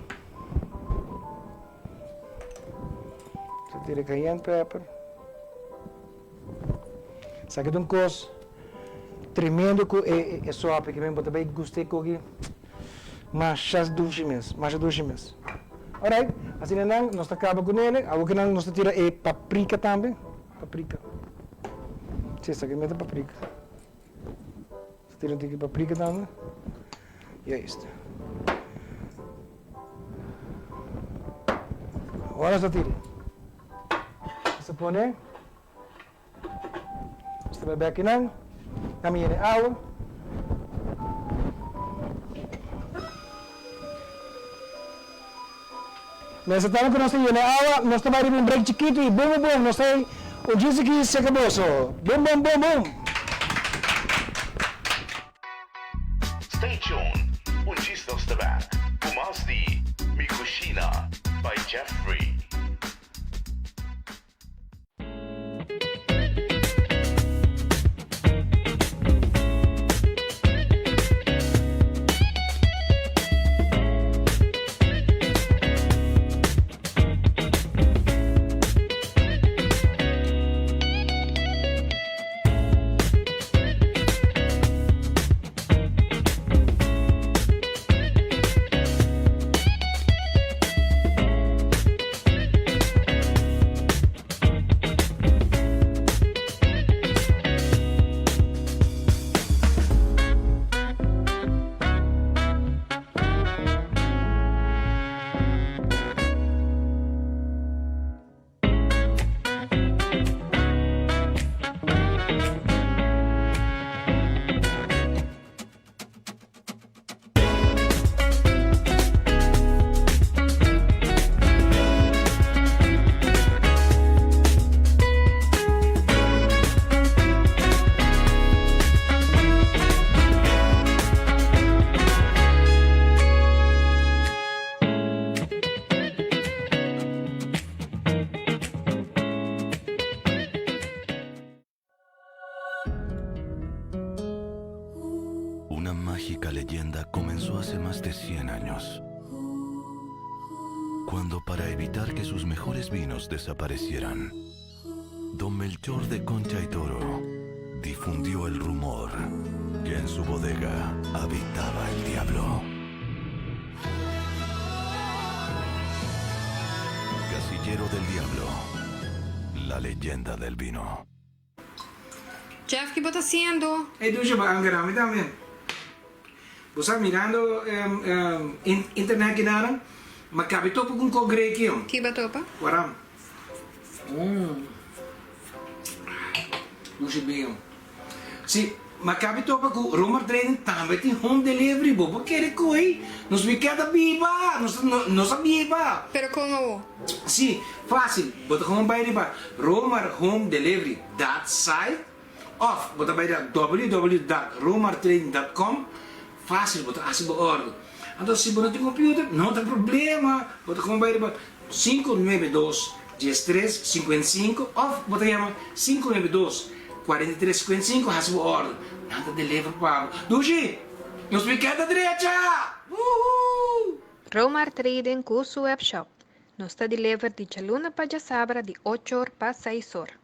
Você tira cayenne pepper. Sabe que cos tremendo com é sopi que mesmo também gostei com aqui. Mas doce mesmo. Alright, assim não nós acaba com ele. Agora que nós tira paprika também. Paprika. Sim, sabe que mete paprika. Você tira aqui paprika também. E é isto. Agora você tira. Você põe. Você vai aqui não. Kami ini água. Nessa time que nós temos água, nós estamos um break chiquito e bum bum, nós temos o dia que se acabou só. Bum bum bum bum. Stay tuned. Just off the back. Pumas di Mi Cushina by Jeffrey. Una mágica leyenda comenzó hace más de 100 años, cuando para evitar que sus mejores vinos desaparecieran, don Melchor de Concha y Toro difundió el rumor que en su bodega habitaba el diablo. Casillero del Diablo, la leyenda del vino. Jeff, ¿qué está haciendo? Duce ba anggarami también. Vos estás mirando internet kinara, makapito po kung kogrekyo. ¿Qué va a topa? Waram. Duce bem. Sim, makapito pa kung rumor training também tem home delivery bo, porque ele coi, nos bicada biba, nos biba. Pero como? Sim, fácil. Bota como vai riba. Rumor home delivery that site. Of, bota bij de www.romartraining.com. Fácil, bota assim por ordem. Então, se você tem computer, não tem problema. Bota como vai de 592-1355. Of, bota chama 592-4355. Assim por ordem. Nada deliver, Pablo. Dushi, nos piqueta direita! Romar Trading curso webshop. Nos está deliver de Chaluna para Sabra de 8 horas para 6 horas.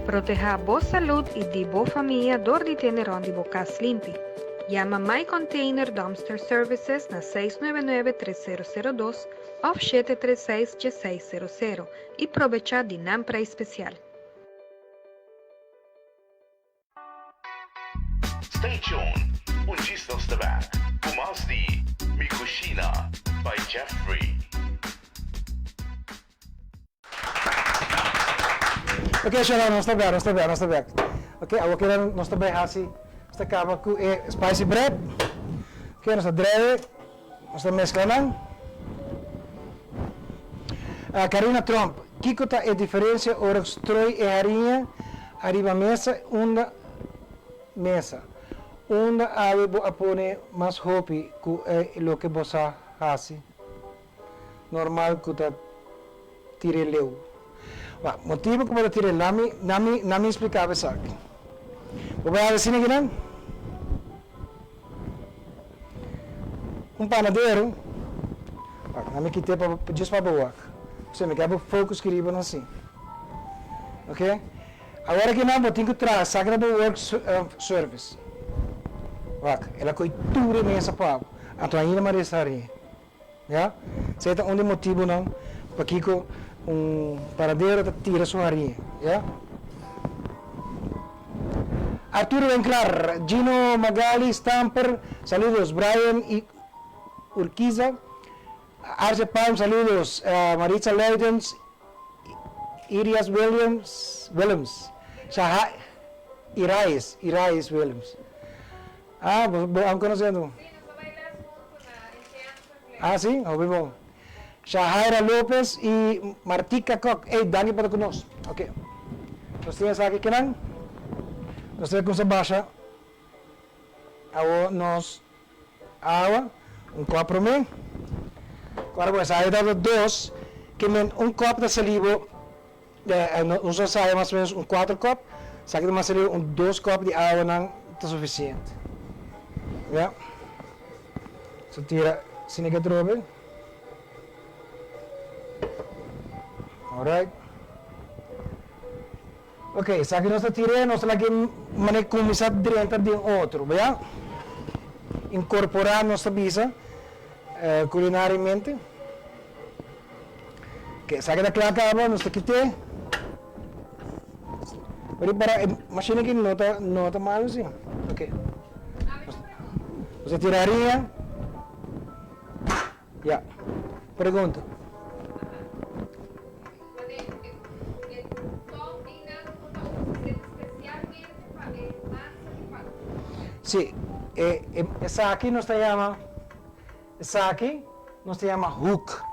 Proteja a boa saúde e de boa família dor de ter onde boca limpo. Llama My Container Dumpster Services na 699-3002 ou 736-1600 e aproveita de nampra especial. Stay tuned. Ungistos de back. Umas de Mi Cushina by Jeffrey. Ok, Shalom, não está bem. Ok, agora quero nós também assim, esta cava com spicy bread. Ok, nós dreve, nós mesclamos. Karina Trump, que é a diferença ora stroi e harinha arriba mesa, uma mesa. Uma ave a pone mais hopi com o que você faz. Normal que tá tire leu. O motivo que eu tirei nami explicava isso aqui. Vou ver assim aqui, não? Panadeiro, nami quitei para just para boa. Você me quer focus que riba assim, ok? Agora que não, tenho que trazer sagrado work service. Ela coi tudo nessa pau, então ainda mais restaria, já? Sei onde motivo não, para que paradeiro tira sua arinha, yeah? Arturo Enclar, Gino Magali, Stamper, saludos, Brian y Urquiza, Arce Palm, saludos, Maritza Leidens, Irias Williams, Shahai, Irais Williams. ¿Aún conociendo? Sí, bom. Shahaira Lopez y Martica Koch. Dani para conosco. Ok. Nós temos aqui que não? Nós temos com essa baixa. Nós água, copo para mim. Agora vou sair dando dois, que copo de saliva, usa sai mais ou menos 4 copos, sai de mais saliva 2 copos de água não está suficiente. Já? Só tira sinica drobe. Alright. Ok, sa que nós tiramos, nós lagi começar dentro de outro, bem? Incorporar nossa bisa culinariamente. Ok, sa que da acaba, nós quitei. Para a máquina que nota mal assim. Ok. Você tiraria? Já. Pergunta. Sí, esa aquí nos llama hook.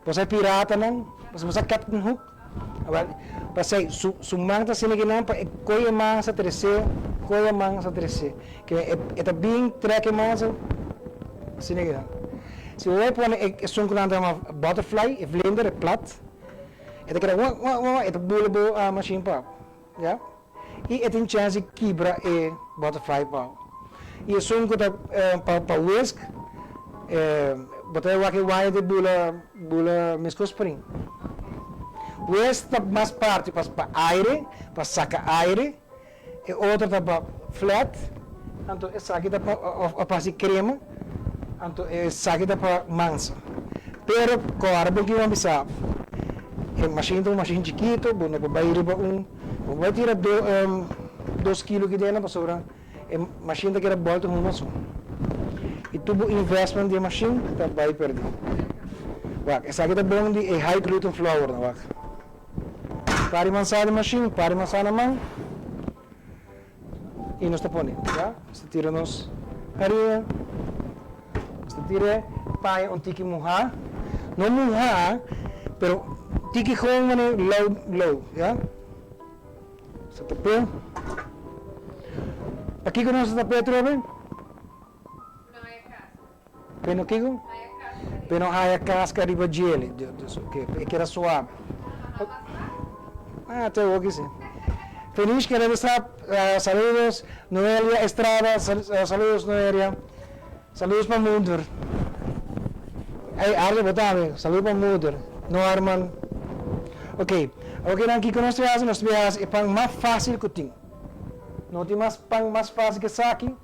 Você pirata não, você captain hook. Pasai su manta sini gina pa koya mangsa trese, que é bem trek mangsa sini gina. Se você põe é uma butterfly, é vlender, é plat. É que é bolo a machine pa, já? E tem chance de quebrar e butterfly pau. E o som que para whisk, botar o que vai de bula mescospring. Whisk tá mais parte para aire, para sacar aire, e outra tá para flat. Então essa aqui tá para fazer crema, então essa aqui tá para mansa. Pero agora porque vamos pensar, é machine chiquito, bom, não vai ir para vai tirar 2 quilos que dentro para sobrar. É machine que era volta uma só. E tudo investment de machine tá vai perder. Essa aqui tá bom de high gluten flour, não pare mansar de machine, pare mansar na mão. E nós tá pondo, tá? Se tira nos harinha. Você tira pai um tiki mojar. Não mojar, pero tiki gewoon low, ja? Você tapeu. Aqui que nós tapete, Robin? Peno Kiko? Peno haya casca riba gele, que era suave. Até hoje sim. Feliz que regresar, saludos Noelia Estrada, saludos Noelia, saludos para Munder. Hey, Arle, botame, saludos para Munder, no Arman. Ok, aqui que nós temos é pão mais fácil que tem. Não tem mais pão mais fácil que saque.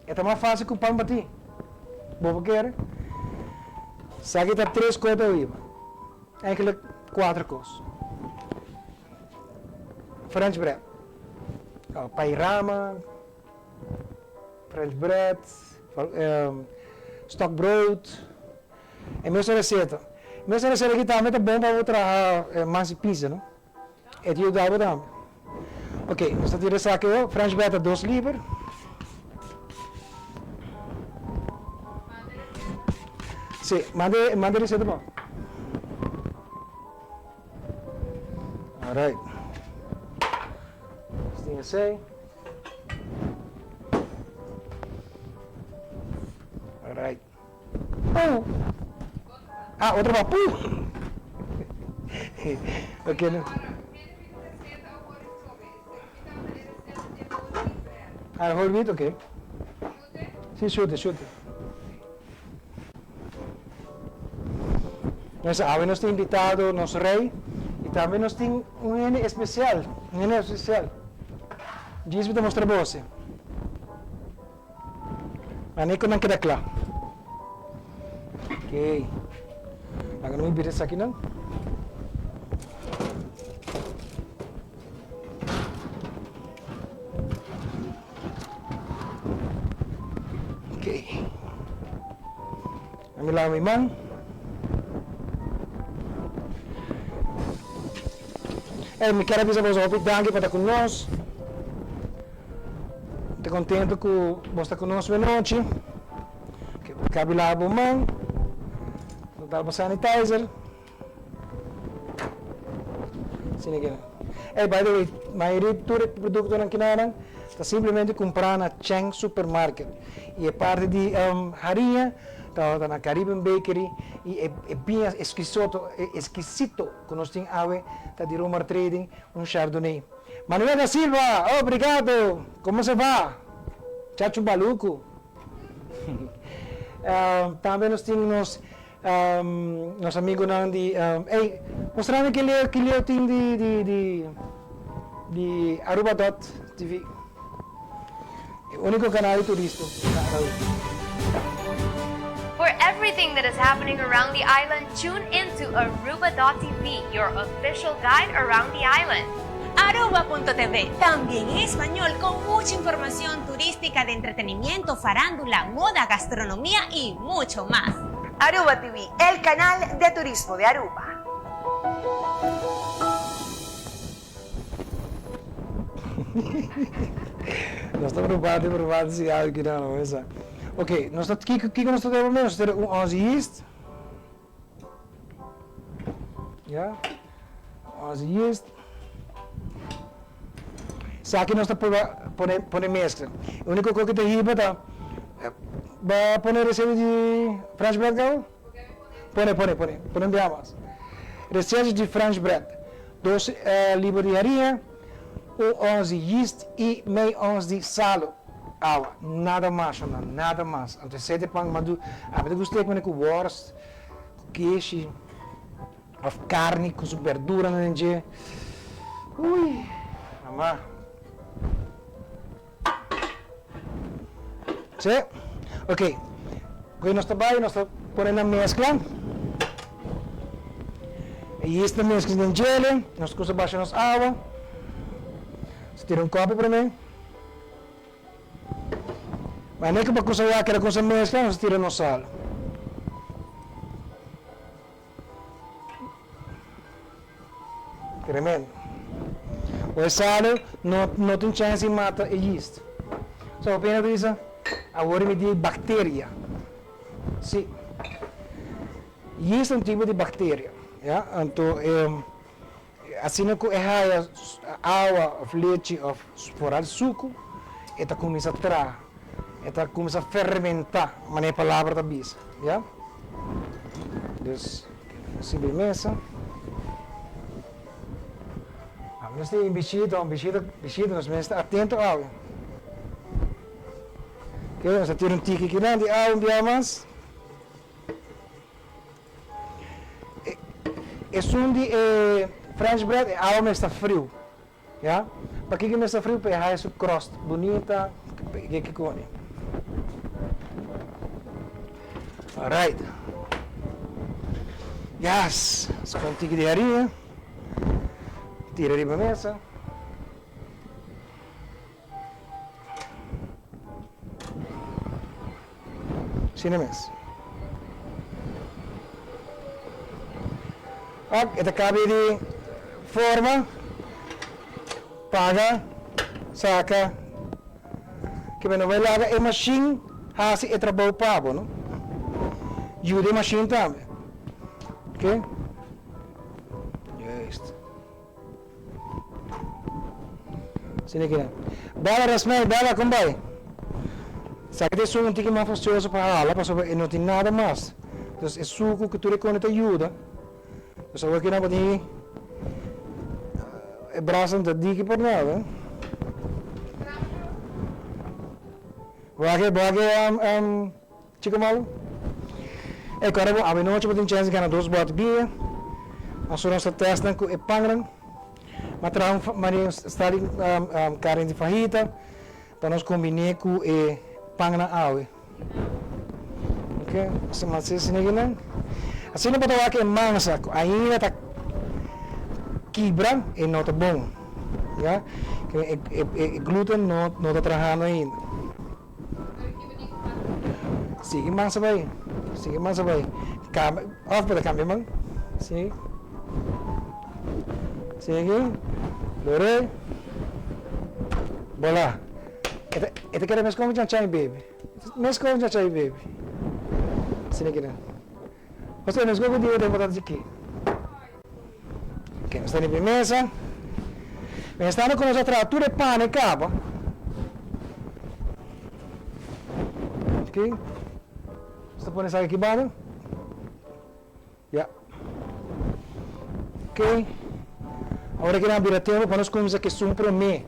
É mais fácil que o pão para ti. Boa quer? Saque está 3 coisas aí. Enkele 4 coisas. French bread. Pairama, French bread, stokbrood. É minha receita. Minha receita aqui também é bom para outra massa pizza, não? É de ajudar também. Ok, nós temos essa aqui, French bread 2 libras. Sim, manda receita bom. Alright. Assim. Alright. Oh! Ah, outro papo! Ok, não? Ah, whole wheat, ok. Sim, chute. Nós temos invitado nosso rei e também nós temos um N especial. Diz me mostrar para você. Mas nem não queda claro. Ok. Agora não me vira isso aqui não. Ok. Vamos lá, minha mão. Me quero avisar para vocês, danke para estar conosco. Estou contente que você está conosco essa noite. Cabe lá a mão. Não dá para sanitizer. Sim, aqui. By the way, a maioria dos produtos aqui está simplesmente comprando na Cheng Supermarket. E é parte de harinha, está na Caribbean Bakery. E é bem esquisito que nós temos está de Roma Trading, Chardonnay. Manuel da Silva, obrigado! Como se vai? Chacho Baluco. Também nós temos nosso amigo de... mostrando que ele tem de Aruba.tv. O único canal de turista. For everything that is happening around the island, tune into Aruba.tv, your official guide around the island. Aruba.tv, también en español, con mucha información turística de entretenimiento, farándula, moda, gastronomía y mucho más. Aruba TV, el canal de turismo de Aruba. Nós estamos preocupados se há aqui não, essa. Ok, nós estamos aqui nós temos nós temos um 11 yeast. Ja? 11 yeast. Se aqui nós estamos poner mescla. A única coisa que tem aqui tá vai poner receita de French bread gal? Põe bem mais. Receita de French bread. 2 libras de farinha, 11 yeast e meio 11 de sal. Água, nada mais. Então, 7 pão, mas eu gostei com worst, com queijo, com carne, com verdura, né? Ui, amar. Sim? Ok. Agora nós estamos pondo a mescla. E esta mescla de gelo, nós começamos a baixar nossa água. Você tira copo para mim. Mas nem que para cozinhar aquela coisa mescla, nós tiramos no sal. Tremendo. O sal não tem chance de matar o yeast. Só apenas brisa. agora me diz bactéria. Sim. Isso é um tipo de bactéria. Ja? Então, assim que é água, leite, fora suco, ela começa a traha. Ela começa a fermentar, mas é a palavra da bisa. Ja? Então, sobremesa. Nós temos bichito, nós temos que estar atentos à água. Ok, nós temos um tique aqui de água, um dia mais. Esse de French bread, a água está frio. Ja? Para que está frio? Para essa crosta bonita que come. Alright. Yes, com um tique de areia. Tira ali para a mesa. Sim, na mesa. Esta cabe de forma, paga, saca, que não vai lá é machine, assim é trabalho pago, não? Ajuda a machine também, ok? Just. Sini aqui, bala rasmei, bala combay. Sabe que é um tique mais fastioso para ela, porque não tem nada mais. Então, é suco que tu reconhece ajuda. Dus ook hier die brazen dat die por nada. Wage chico malo. E cara bom, a noite botin chance ganhar 2 botes bia. Nós nós testam com pangran. Mas maria está carne de fajita. Para nós combinar com pangran awe. Ok, mas se ninguém assim não pode falar que é mansa, ainda está quebra e não está bom, já? Que glúten não está trabalhando ainda. Sigue mansa vai, off para câmbio man, sigue, dore, bola. Esta quer mais como chai baby, sini kira. Você nos gosta de ver botar aqui. Ok, nós temos a mesa. Nós estamos com nossa tratura de pão e capa. Ok. Você pode sair aqui embaixo. Já. Ok. Agora que nós abrir tempo para nós começar aqui sumprimir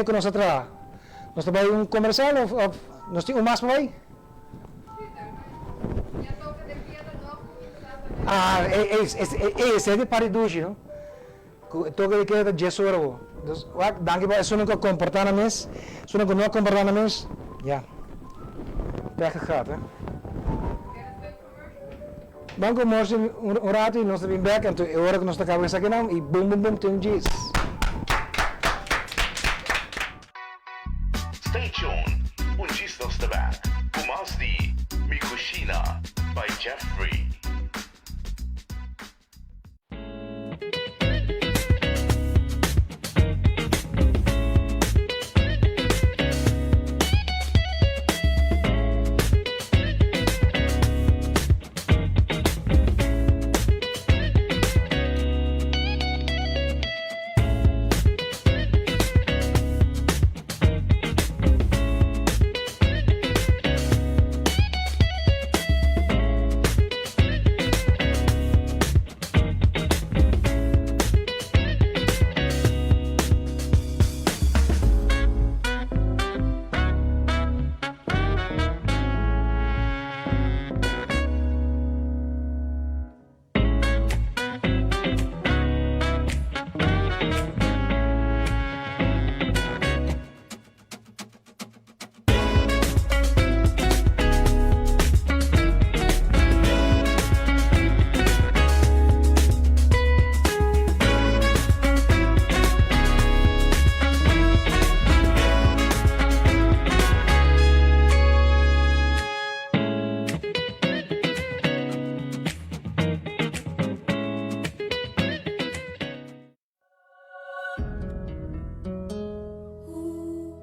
com nossa traha. Nós trabalhamos comercial ou nós temos mais para aí? Esse é de paridushi, não? Toca de que é de gesoro. Dus, danke bij zo'n comportar na mens, zo'n não comportar na mens, ja. Weggegaan, hè? Banco morgen een raad in, nós vim back en toen hoor ik nós cabeça aqui não e boom tem diz. Stay tuned, gist nós está back. Com mais de Mi Cushina by Jeffrey.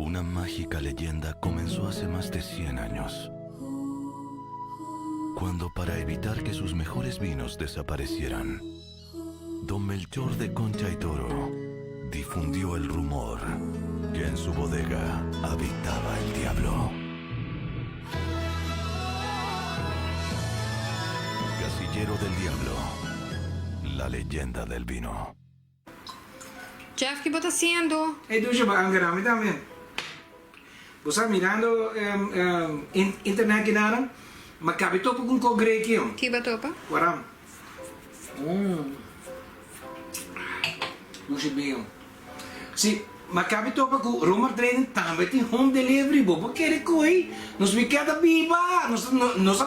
Una mágica leyenda comenzó hace más de 100 años, cuando para evitar que sus mejores vinos desaparecieran, don Melchor de Concha y Toro difundió el rumor que en su bodega habitaba el diablo. Casillero del Diablo, la leyenda del vino. Jeff, ¿qué estás haciendo? Deixa eu angarar, me dá mesmo. Você está mirando internet aqui nada? Mas cabe topo com cogre aqui, ó. Que batopa? Guaram. Deixa bem, ó. Sim, mas cabe topo com Roma Training também tem home delivery, bobo. Quer coi? Nos me queda biba, nos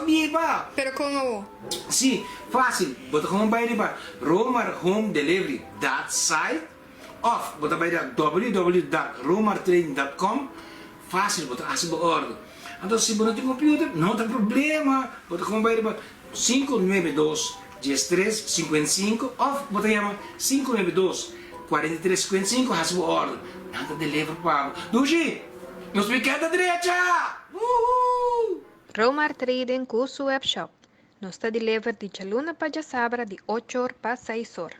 biba. Pero como? Sim, fácil. Bota como vai riba. Roma Home Delivery that site of bota vai da www.romartraining.com. Fácil, bota assim por ordem. Então se você não tem computer, não tem problema. Bota como vai riba 592-1355 of bota chama 592-4355 assim por ordem. Nada delivery para. Duji, nos me queda direita. Romar Trading com seu webshop. Nos está deliver de Chaluna para Sabra de 8 horas para 6 horas.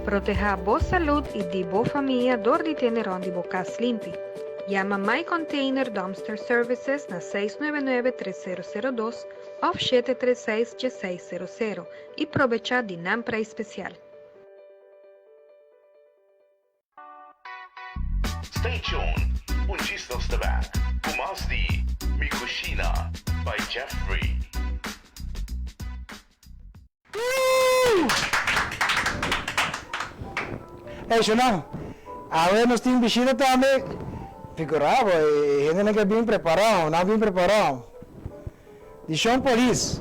Proteja a boa saúde e de boa família dor de ter onde bocas limpe. Llama My Container Dumpster Services na 699-3002 ou 736-1600 e aproveita de nampra especial. Stay tuned. Un gist of the back. Kumas di Mi Cushina by Jeffrey. Isso não. A ver, nós temos bichida também. Figurava, e gente não é bem preparado, não bem preparado. De Sean Police.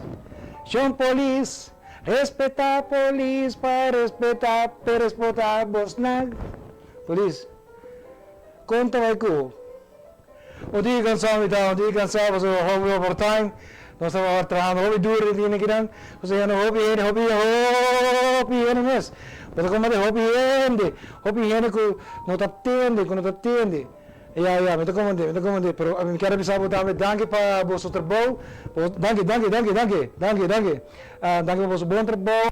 Sean Police. Respeitar a polícia para respeitar Bosnag. Police. Conta vai com. O dia cansado então, o dia cansado, você hobby overtime. Nós estamos trabalhando hobby duro de ninguém que você já não hobby mas pero como de hobby que não está atende. Me está comandando, pero a mim quero avisar também, danke para vosso trabalho, danke para vosso bom trabalho.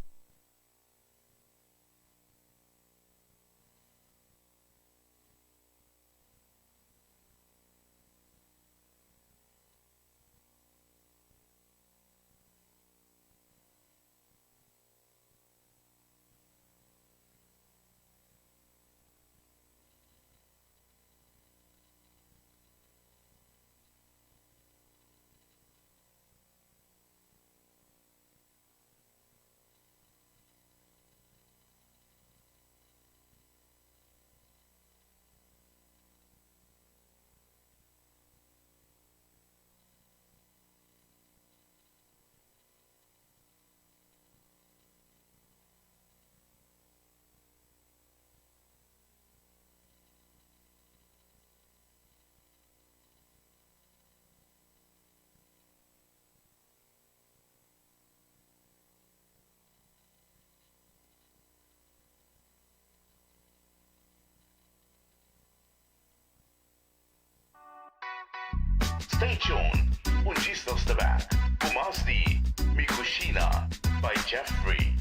Stay tuned. Un gist of the back. Kumas di Mi Cushina by Jeffrey.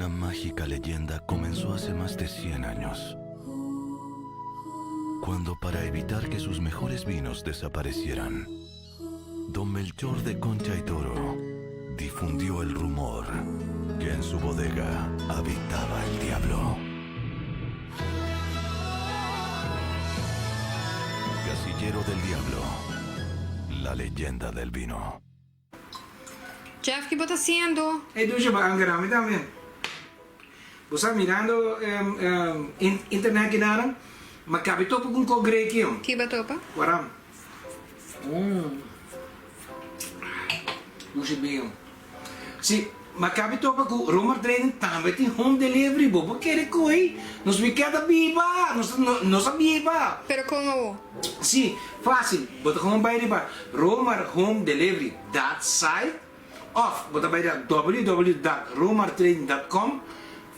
Una mágica leyenda comenzó hace más de 100 años, cuando para evitar que sus mejores vinos desaparecieran, don Melchor de Concha y Toro difundió el rumor que en su bodega habitaba el diablo. Casillero del Diablo, la leyenda del vino. Jeff, ¿qué estás haciendo? Duce ba ang garami también. Você mirando internet kinarang magkapito po kung ko-grey kiyo. ¿Qué va topa? Waram. Duce bem. Si magkapito pa kung rumor training também tem home delivery bo. Porque ele coi. Nos weekend biba. Nos biba. Pero como? Si, fácil. Bota como vai riba. Rumor home delivery. That site. Of, bota vai riba www.romartraining.com.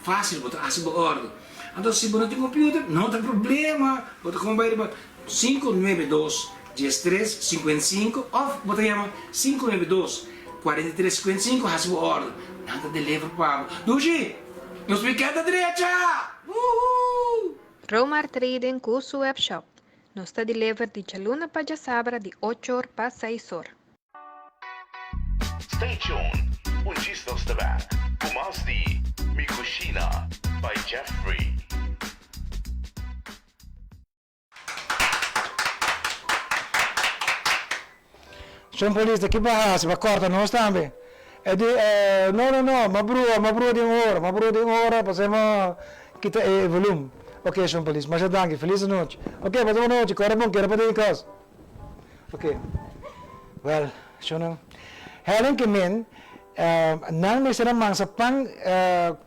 Fácil, bota assim por ordem. Então, se você tem computer, não tem problema. Bota como vai riba 592-1355. Of, bota chama 592-4355. Assim por ordem. Nada de levar para. Duji, nos weekend da direita! Romar Trading Kusu Web Shop. Nos está deliver de Chaluna para Sabra de 8 horas para 6 horas. Stay tuned. Un gistos de back. Umas di Mi Cushina by Jeffrey. Sono polizia che bahas, ma corta non stambe. E di no, ma bro di ora, passiamo kita volume. Ok, sono polizia, ma danke, felice noite. Ok, buona notte, corre bom, quero para em casa. Ok. Well, sono Helen que men não me será mansa pan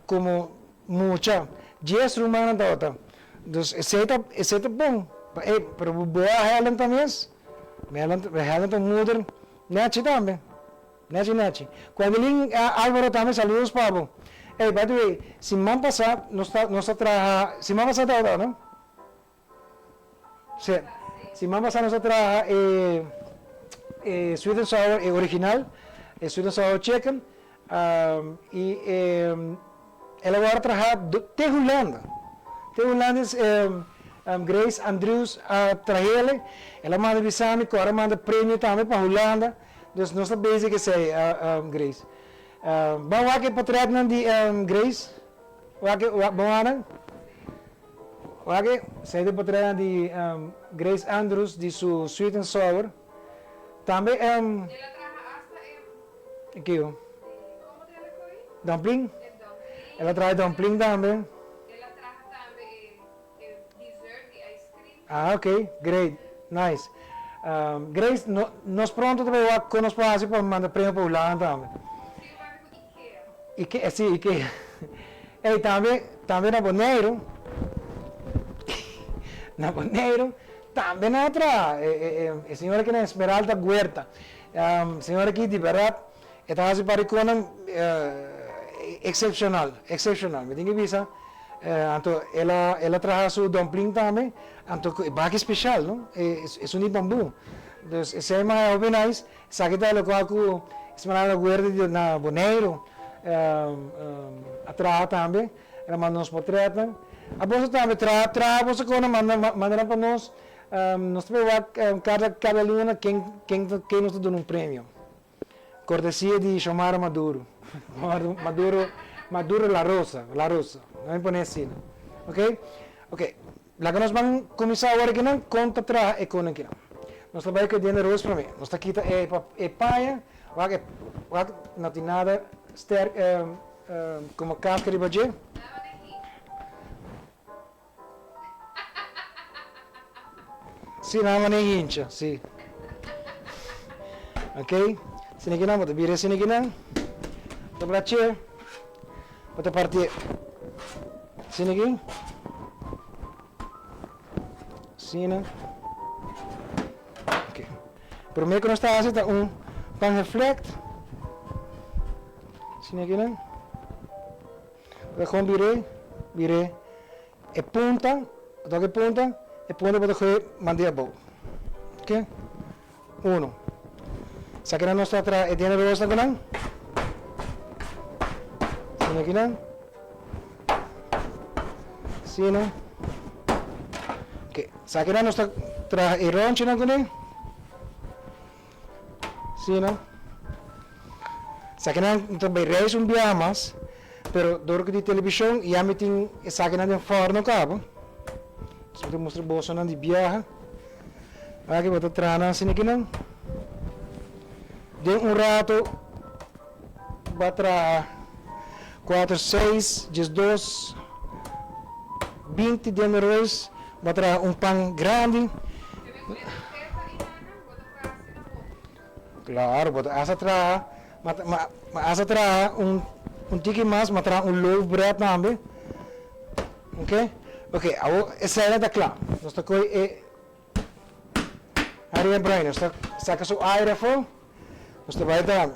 como mucha 10 rumana dota. Dus esse bom. Pero boa Helen também. Helen tem moeder Nachi também. Nachi. Quando ele Álvaro também saludos Pablo. By the way, semana passada nós traha, semana passada não? Sim. Semana passada nós traha sweet and sour original. Sweet and sour chicken e ela agora trabalha de Holanda. De Holanda Grace Andrews trabalha. Ela manda visame, agora manda prêmio também para Holanda. Dus nós estamos bezig que sei Grace. Bom aqui portret nan di Grace. Bom ano. Aqui sei de portret nan di Grace Andrews de su sweet and sour. Também aqui ó. Dumpling? Ela traz dumpling também. Ela traz também dessert e ice cream. Ah, ok, great, nice. Grace, nós pronto também com nós para para mandar prêmio para o Holanda também. Ikea. Sim, Ikea. E também na Boneiro. Na Boneiro. Também na outra. A senhora que na Esmeralda Huerta. Senhora aqui de verdade. Esta hace paricona excepcional. Me tem que visa. Então ela traz su dumpling também. Então bag especial, não? É um bambu. Então esse é mais nice. Sabe que tá local com Esmeralda Guerra na Boneiro. A traha também. Ela manda nos portretos. A bolsa também traha bolsa com manda para nós. Nós também cada linha quem nos dá um prêmio. Cortesia de chamar Maduro. Maduro la rosa. Não põe assim. Ok? Lá que nós vamos começar agora aqui não conta traha e conta aqui. Nós trabalhamos com dinner rolls para mim. Nós aqui é paia, não tem nada como casca de bajé. Sim, não é hincha, sim. Ok? Sini aqui não, bota bira sini aqui não. Bota para chair. Bota partir. Sini aqui. Sini. Ok. Primeiro que nós estamos fazendo pan reflect. Sini aqui não. Bota com bire. E punta. Bota que punta. E punta bota que mandei a boa. Ok? 1. Sa kita nostra tiene rosa con sini aquí nan Sino? Okay, sa akin na nusta traha i-ronchi na kunin. Sino? Sa akin na trabalhei um biamas, pero duro que de televisão e a meeting sa akin na din forno cabo. So te mostro bolso na de biaha. Aqui bota traha na sini kinang. De rato batra 4, 6, 12, 20 dinner rolls, batra pão grande. Claro, bota asa traha, asa traha tiki mais, matra loaf bread também. Ok? Ok, essa era da claro. Nós tá com área brain, nós tá saca so aire fo. Nós tá vai dar.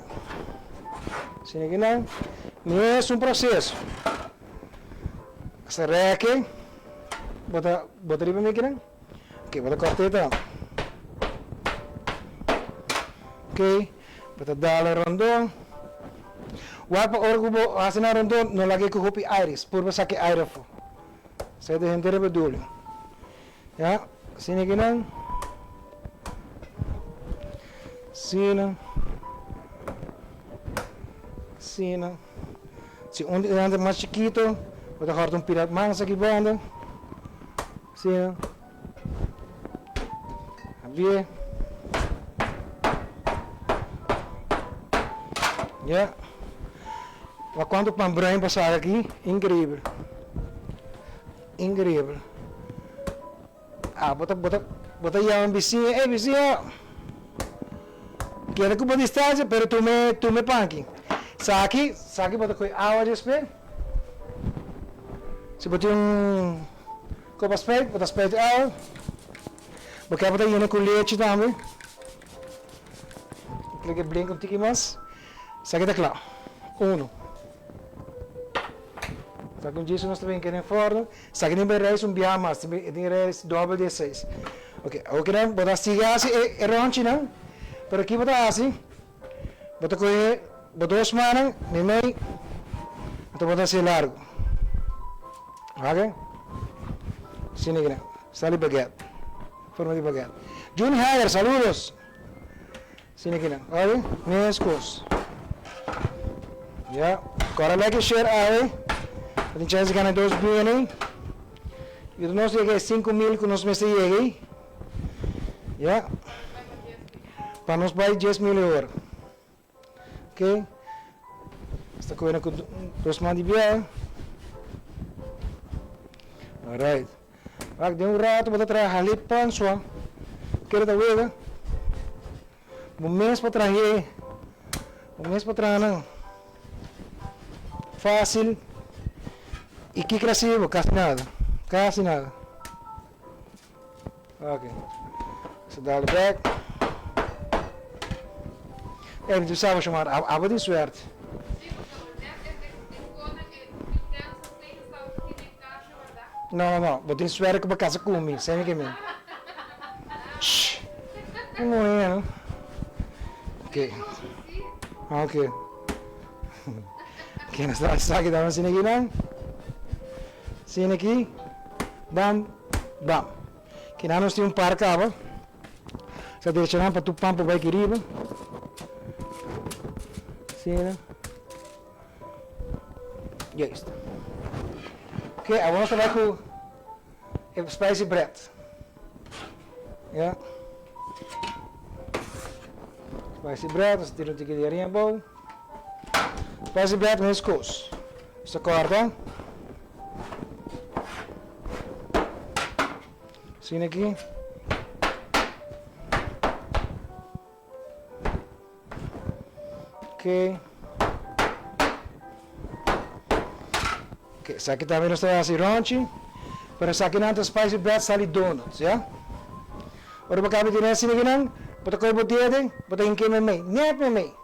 Sini que não é um processo. Será que bota riba me kiran? Ok, bota corteta. Ok, bota dala rondon. Wapa orgo asina rondon no lagi ko kopi iris, purba sake aire fo. Saya de gente dulu. Ya, sini que não. Sina. Sina. Se onde anda mais chiquito, vou dar pirata mansa aqui banda. Sina. Havia. Ya. Mas quando o pambranho passar aqui, incrível. Incrível. Ah, bota ya um vizinho, vizinho. Quero que pode estar, pero tu me panque. Saki bota coi água de espelho. Se botar copo espelho, bota espelho de água. Porque bota aí com leite também. Clique brinco um tiki mais. Saki tá claro. 1. Saki um disso nós também queremos forno. Saki nem reis biar mais, tem reis dobro de 6. Ok, agora bota siga assim, ronchi não. Pero aqui bota assim. Bota coi bota 2 semanas, meio. Então bota assim largo. Ok? Sini que sali baguette. Forma de baguette. Jun Hager, saludos. Sini que não. Olha, minhas coisas. Ya, agora like e share aí. Tem chance de ganhar 2 bem aí. E nós cheguei 5.000 que nós me seguem. Ya. Para nós vai 10.000 euros. Ok? Está correndo com 2 mãos de biar. Alright. Agora de rato, vou trazer a lipan sua. Quero da vega. Mês para trazer. Mês para trazer não. Fácil. E que crescido, quase nada. Quase nada. Ok. So dá-lhe back. Tu sabe chamar água de suerte. Não, vou ter suerte que para casa comigo, sem que mesmo. Não é, não? Ok. Ok. Ok, nós estamos aqui, dá uma cena aqui, não? Cena aqui. Bam, bam. Aqui nós temos par cabo. Só deixando para tu pampa vai querido. Cena. E é isto. Ok, agora você vai com o spicy bread. Yeah. Spicy bread, você tira um ticket de arinha bom. Spicy bread menos coisa. Você corta. Assim aqui. Ok. Ok, essa aqui também não está assim ronchi. Pero essa aqui não é spicy bread, sali donuts, ya? Ora para cá me tirar assim aqui não. Bota coi botiede, bota em que me mei, nem me mei.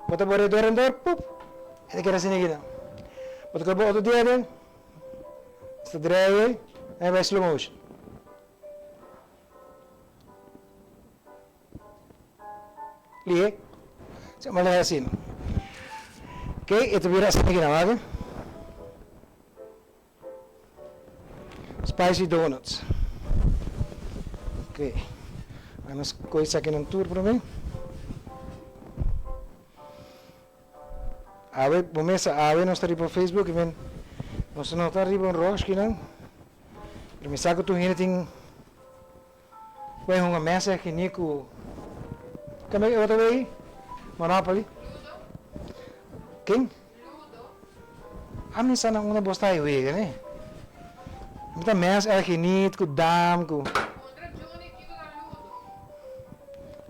Bota bore dorendor, pup. Ele quer assim aqui não. Bota coi boto tiede. Sta drive, e vai slow motion. Lihe. Sama lah assim. Ok, itu vira assim aqui não, ok? Spicy donuts. Ok. Vamos coisas aqui no tour para mim. A ver, começa a ver nós estar para o Facebook, men. Nós não estar riba um roche, não. Para mim saco tu ainda tem vai uma mesa aqui nico. Como é outra vez? Monopoly. Quem? A mim sana uma bosta aí, né? Muita mesa aqui nico, dam, com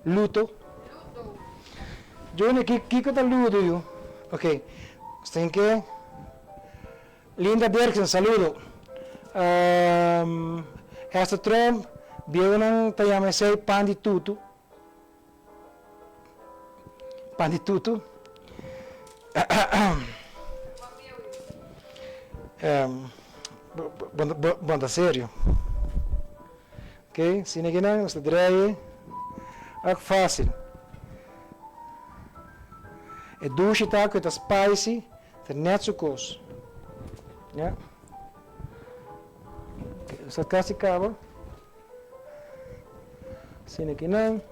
Luto. Johnny, que tá ludo, eu? Ok. Tem que... Linda Dirksen, saludo. Esta Trump, Bionan, Tayamesei, pan di tutu. Pan di tutu. Bom, sério. Ok, se ninguém não, você dreie. É fácil. É doce, tá? Que é spicy, é net zo koos. Ja? Okay, dat kast ik kabel. Zie ik não.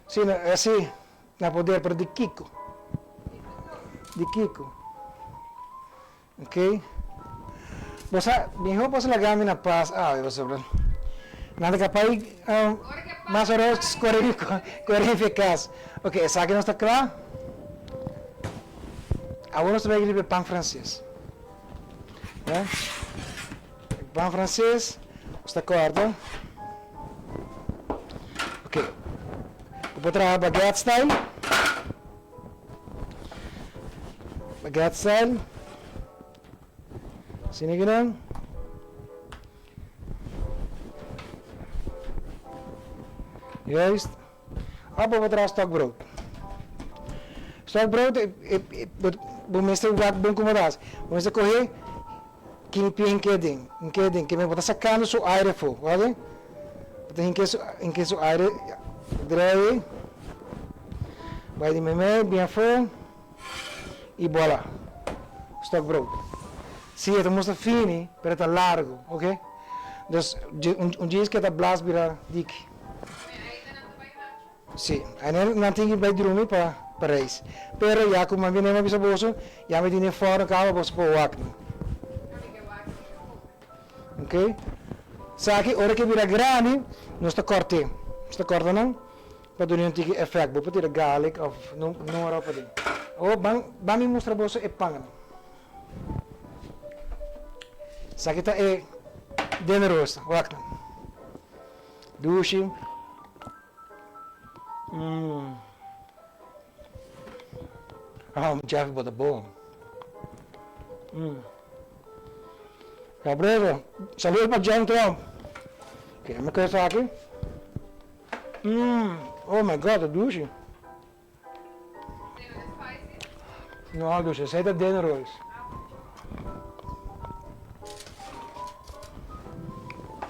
Sim, é assim, na poder para de Kiko. De Kiko. Ok? Você, minha roupa se lagami na paz. Ah, eu vou nada capaz, mais ou menos, correr eficaz. Ok, essa aqui não está claro? Agora nós vamos ver pão francês. Né? Pão francês, está corta. Ok. Vou trazer baguette style. Baguette style. Zie je dan? Juist. Appel wat raar stokbrood. Stokbrood, meestal wat bom como das. Mas correr quem quedem, que me botar sacando seu aire fo, vale? Botar em que seu aire drei. Vai de meme, bem fo. E bola. Stokbrood. Sim, é muito fino, mas está largo, ok? Então, dia que está blas vira dik. Sim, aí não tem que ir dormir para isso. Pero já como me nem bisa bolso, já me dinhe fora cá para pôr o acne. Ok? Sabe, hora que vira grande, não está corte não? Para dormir tem que efeito, vou tirar garlic ou não era para ele. Ou bang me mostrar bolso e panga. Sabe que tá dinner rolls, wakna. Dushi. Ah, Jeff bota bom. Cabrera, saludo para John Trump. Ok, me quer aqui? Oh my God, dushi. Não, dushi, esse é da dinner rolls.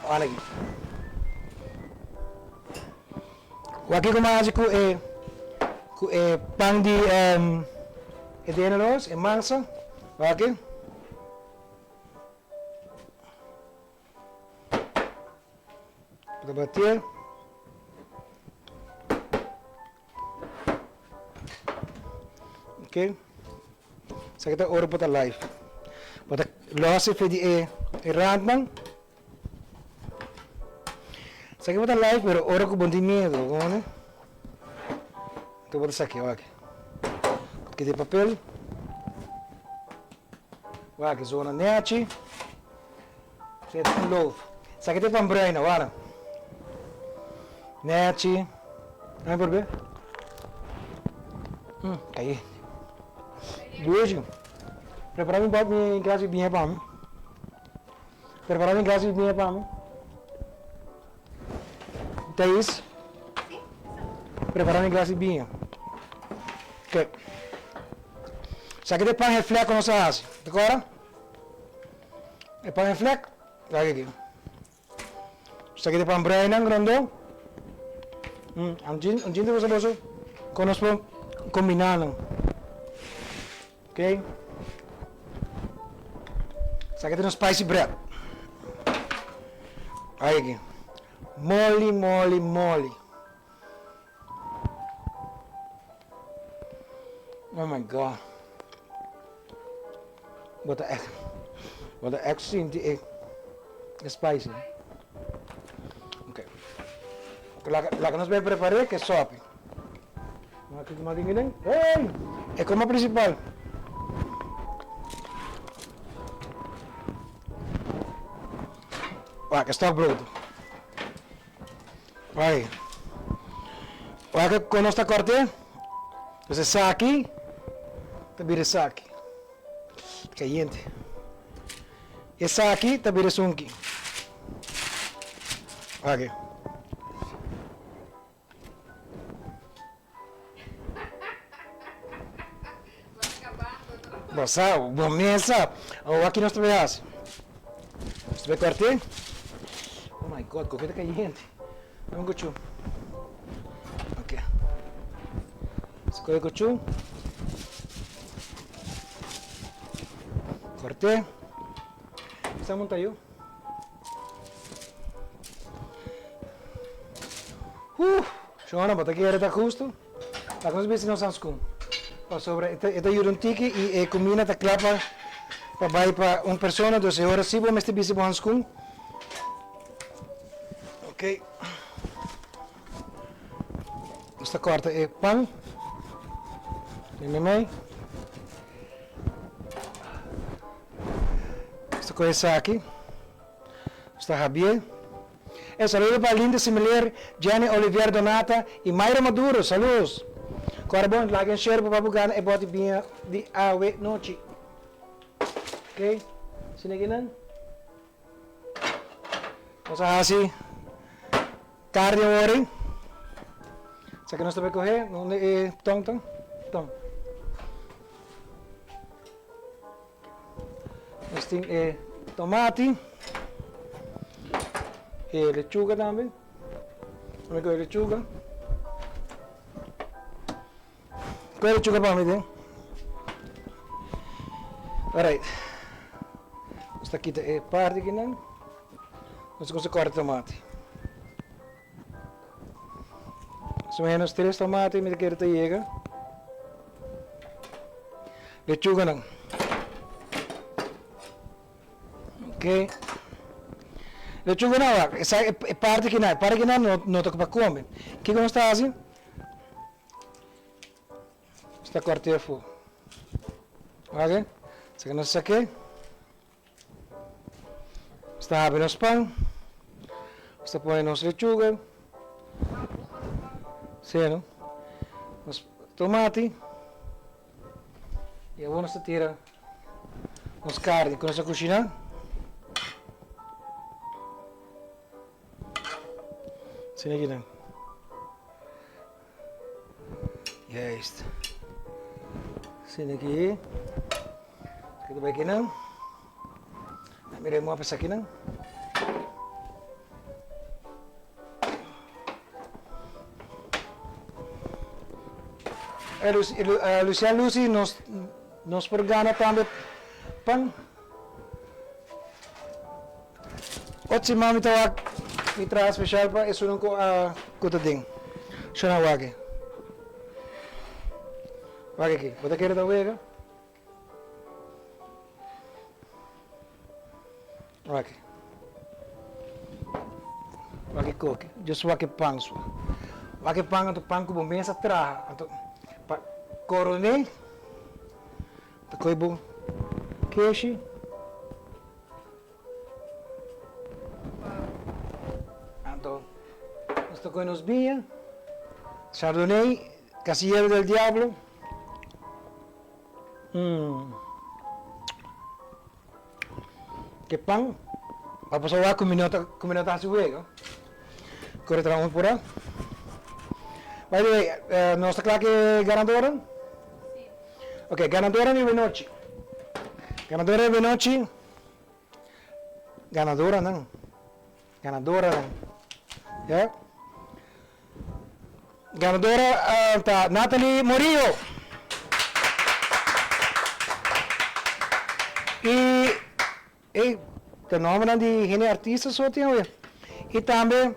Olha aqui. O aqui como é pão de dinner rolls, é massa. Olha aqui. Para bater. Ok. Isso aqui está ouro para live. Para losse de randman. Isso aqui está live, mas ora com bom de medo, né? Então vou deixar aqui, olha aqui. Aqui tem papel. Olha aqui, zona net. Isso aqui tem loaf. Isso aqui tem pambraina, olha. Net. Não por ver? Aí. Beijo. Preparar um pouco de graça bem para mim. Preparar um graça bem para mim. Então é isso? Preparar um graça bem. Ok. Isso aqui é pão reflexo como se faz. Agora? É pão reflexo? Olha aqui. Isso aqui é pão braina, grandão. Anjing você pode conosco combinando. Ok? Aqui tem um spicy bread. Aí aqui. Mole, mole, mole. Oh my god. Wat een echt zien die spicy. Oké. Laten we prepareren que sopi. Maak ik maar dingen. Hey, é como principal. Olha que está bruto. Aí. Olha que quando está corte, você sai aqui, também sai aqui. Caliente. Esse aqui também é aqui. Aqui. Nossa, bom mesa. Aqui nós trabalhamos. Você vai cortar? Oh my god, comida caliente. Vamos gochu. Ok. Escolhe gochu. Cortei. Está montado. Joana, bota aqui era justo. Tá com os bichos não são com. Sobre, esta ajuda um tique e a comida está clapa para vai para uma pessoa, 12 horas, se vamos este bicho bons com. Ok. Esta corta é pão. Tem mãe. Esta coisa aqui. Esta Javier. Saludo para a linda similar Jenny Olivier Donata e Mayra Maduro. Saludos. Agora bom, like and share para bugar e bote bem de awe noite. Ok? Sini ginan. Vamos a assim. Carne ori. Sa que nós também correr, não é tom. Nós tem tomate. E lechuga também. Vamos com lechuga. Com lechuga para mim, né? Alright. Esta aqui é parte aqui, não? Nós vamos cortar tomate. Mais ou menos 3 tomates me quero te chega. Lechuga não. Ok. Lechuga não, essa é parte que não toca para comer. O que nós está fazendo? Está cortando fogo. Ok? Isso que nós saquei. Está abrindo os pão. Está pondo os lechuga. Sim, os tomate. E agora nós tira os carnes que nós cozinhamos. Sim, aqui não. E é isto. Sim, aqui. Aqui também aqui não. Mira, vamos passar aqui não. Luciana Lucy nos programa também pão. Outro mami tá me traz especial para isso não a cotadinho. Chama wage. Wage aqui. Bota querer da wega. Wage. Wage coque. Just wage pang sua. Wage pang atau pang kubo mesa traha atau pa corone. Ta koibo keshi. Esto con los vía, Chardonnay, Casillero del Diablo. Que pan. Vamos a ver combinata a su juego. Corre trabajo por ahí. By the way, ¿no está claro que ganadora? Sí. Ok, ganadora de Venochi. Ganadora de Venochi. Ganadora, ¿no? Ganadora, ¿no? ¿Ya? Ganadora está Natalie Morillo. Y E o nome de gene artista só tem aí. E também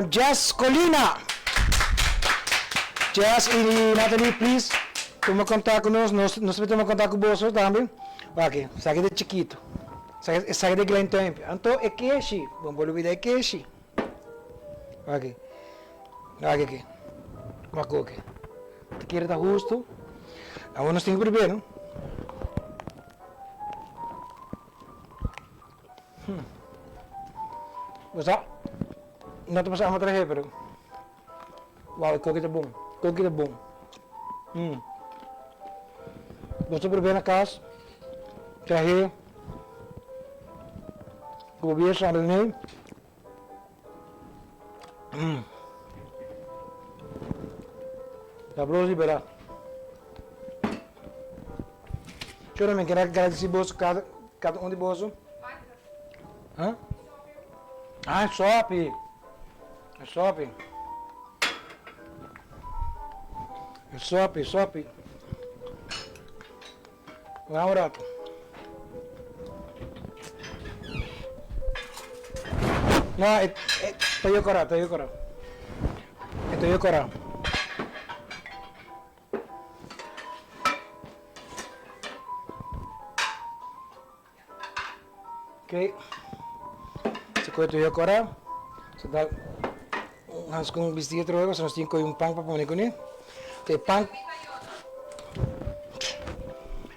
Jazz Colina. Jazz e Natalie, please, toma contato conosco, nós toma contato com você também. Ok, sai de chiquito. Sai de grande tempo. Então, é queixe. Vamos olvidar queixe. Ok. Ok. Uma coca. Te quer dar justo? Agora nós temos que beber, não? Você? Não te passamos a trazer, pero... Uau, o coque é bom. Coque é bom. Você beber na casa. Trazer. Gobier chardonnay. Sabroso liberar. Eu também quero agradecer você, cada um de você. Hã? Ah, é sopi. É sopi. É sopi, sopi. Vamos orar. Não, estou eu corando. Estou eu corando. Ok. Se coito eu corando. Se dá umas com vestido troco, se nós temos um pão para pôr com ele. Tem pão.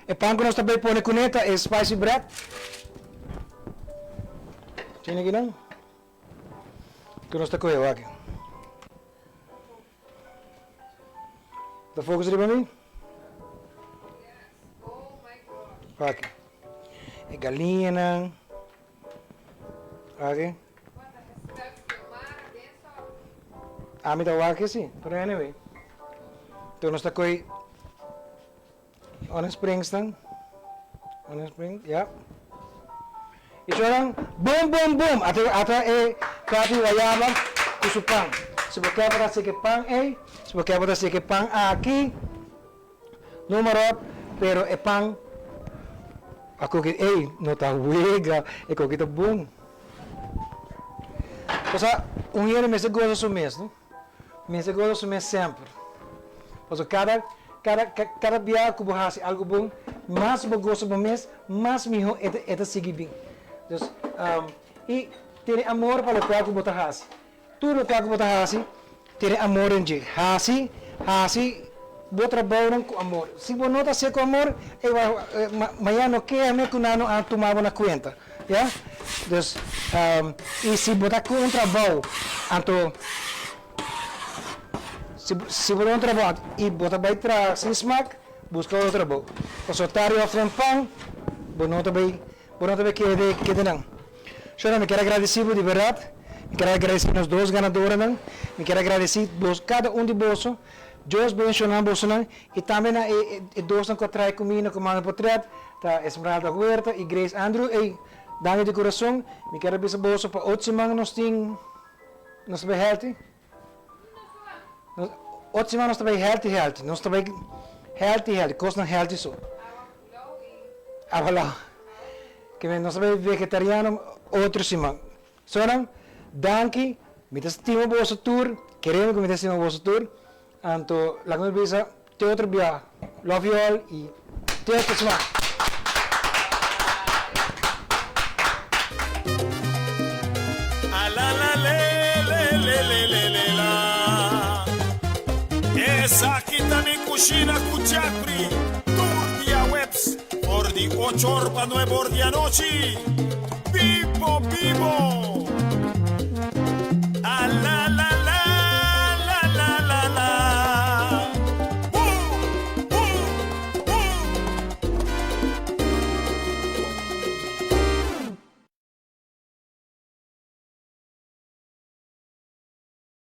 O pão que nós também põe com ele é spicy bread. Tinha aqui não? Que nós está com ele aqui. Dá focus ali para mim? Aqui. É galinha. Aqui. Ah, me dá aqui sim. Pero anyway. Então nós está com ele. On Springs dan. On Springs, ja. Isso orang boom boom boom. Ata kati wajaba kusupang. Sebab para sige pang sebab para sige pang aqui. Número, pero pang ako que não tá wega, ko que tá bom. Cosa unir me se goza su mês, não? Me se goza su mês sempre. Porque cada dia que você faz algo bom, mais você gosta do mês, mais melhor é seguir bem. Então, e ter amor para o que você faz. Tudo o que você faz, ter amor em ti. Você trabalha com amor. Se você não está com amor, amanhã não quer que não tomar na conta. Yeah? Então, e se você está com um trabalho, então se você não trabalha e você vai trazer sem smack, busca outro trabalho. Se você está oferecendo pão, você não vai querer não. Eu me quero agradecer de verdade. Me quero agradecer os dois ganadores. Me quero agradecer cada um de vocês. Deus abençoe vocês. E também os dois que trazem comigo como ano portret, tá Esmeralda Huerta e Grace Andrew. E dá-me de coração. Me quero abençoar vocês para 8 semanas nós temos healthy. 8 semanas nós estamos healthy. Nós estamos healthy. Coisa healthy só. Agora, que nós estamos vegetariano 8 semanas. Então, danke, me estima vosso tour, queremos que me estima vosso tour. Então, lá que nos vemos, te outro dia. Love you all e te outra semana. Essa aqui tá Mi Cushina Cuciacri, tour dia webs, por di 8 horas para 9 horas da noite. Vivo, vivo!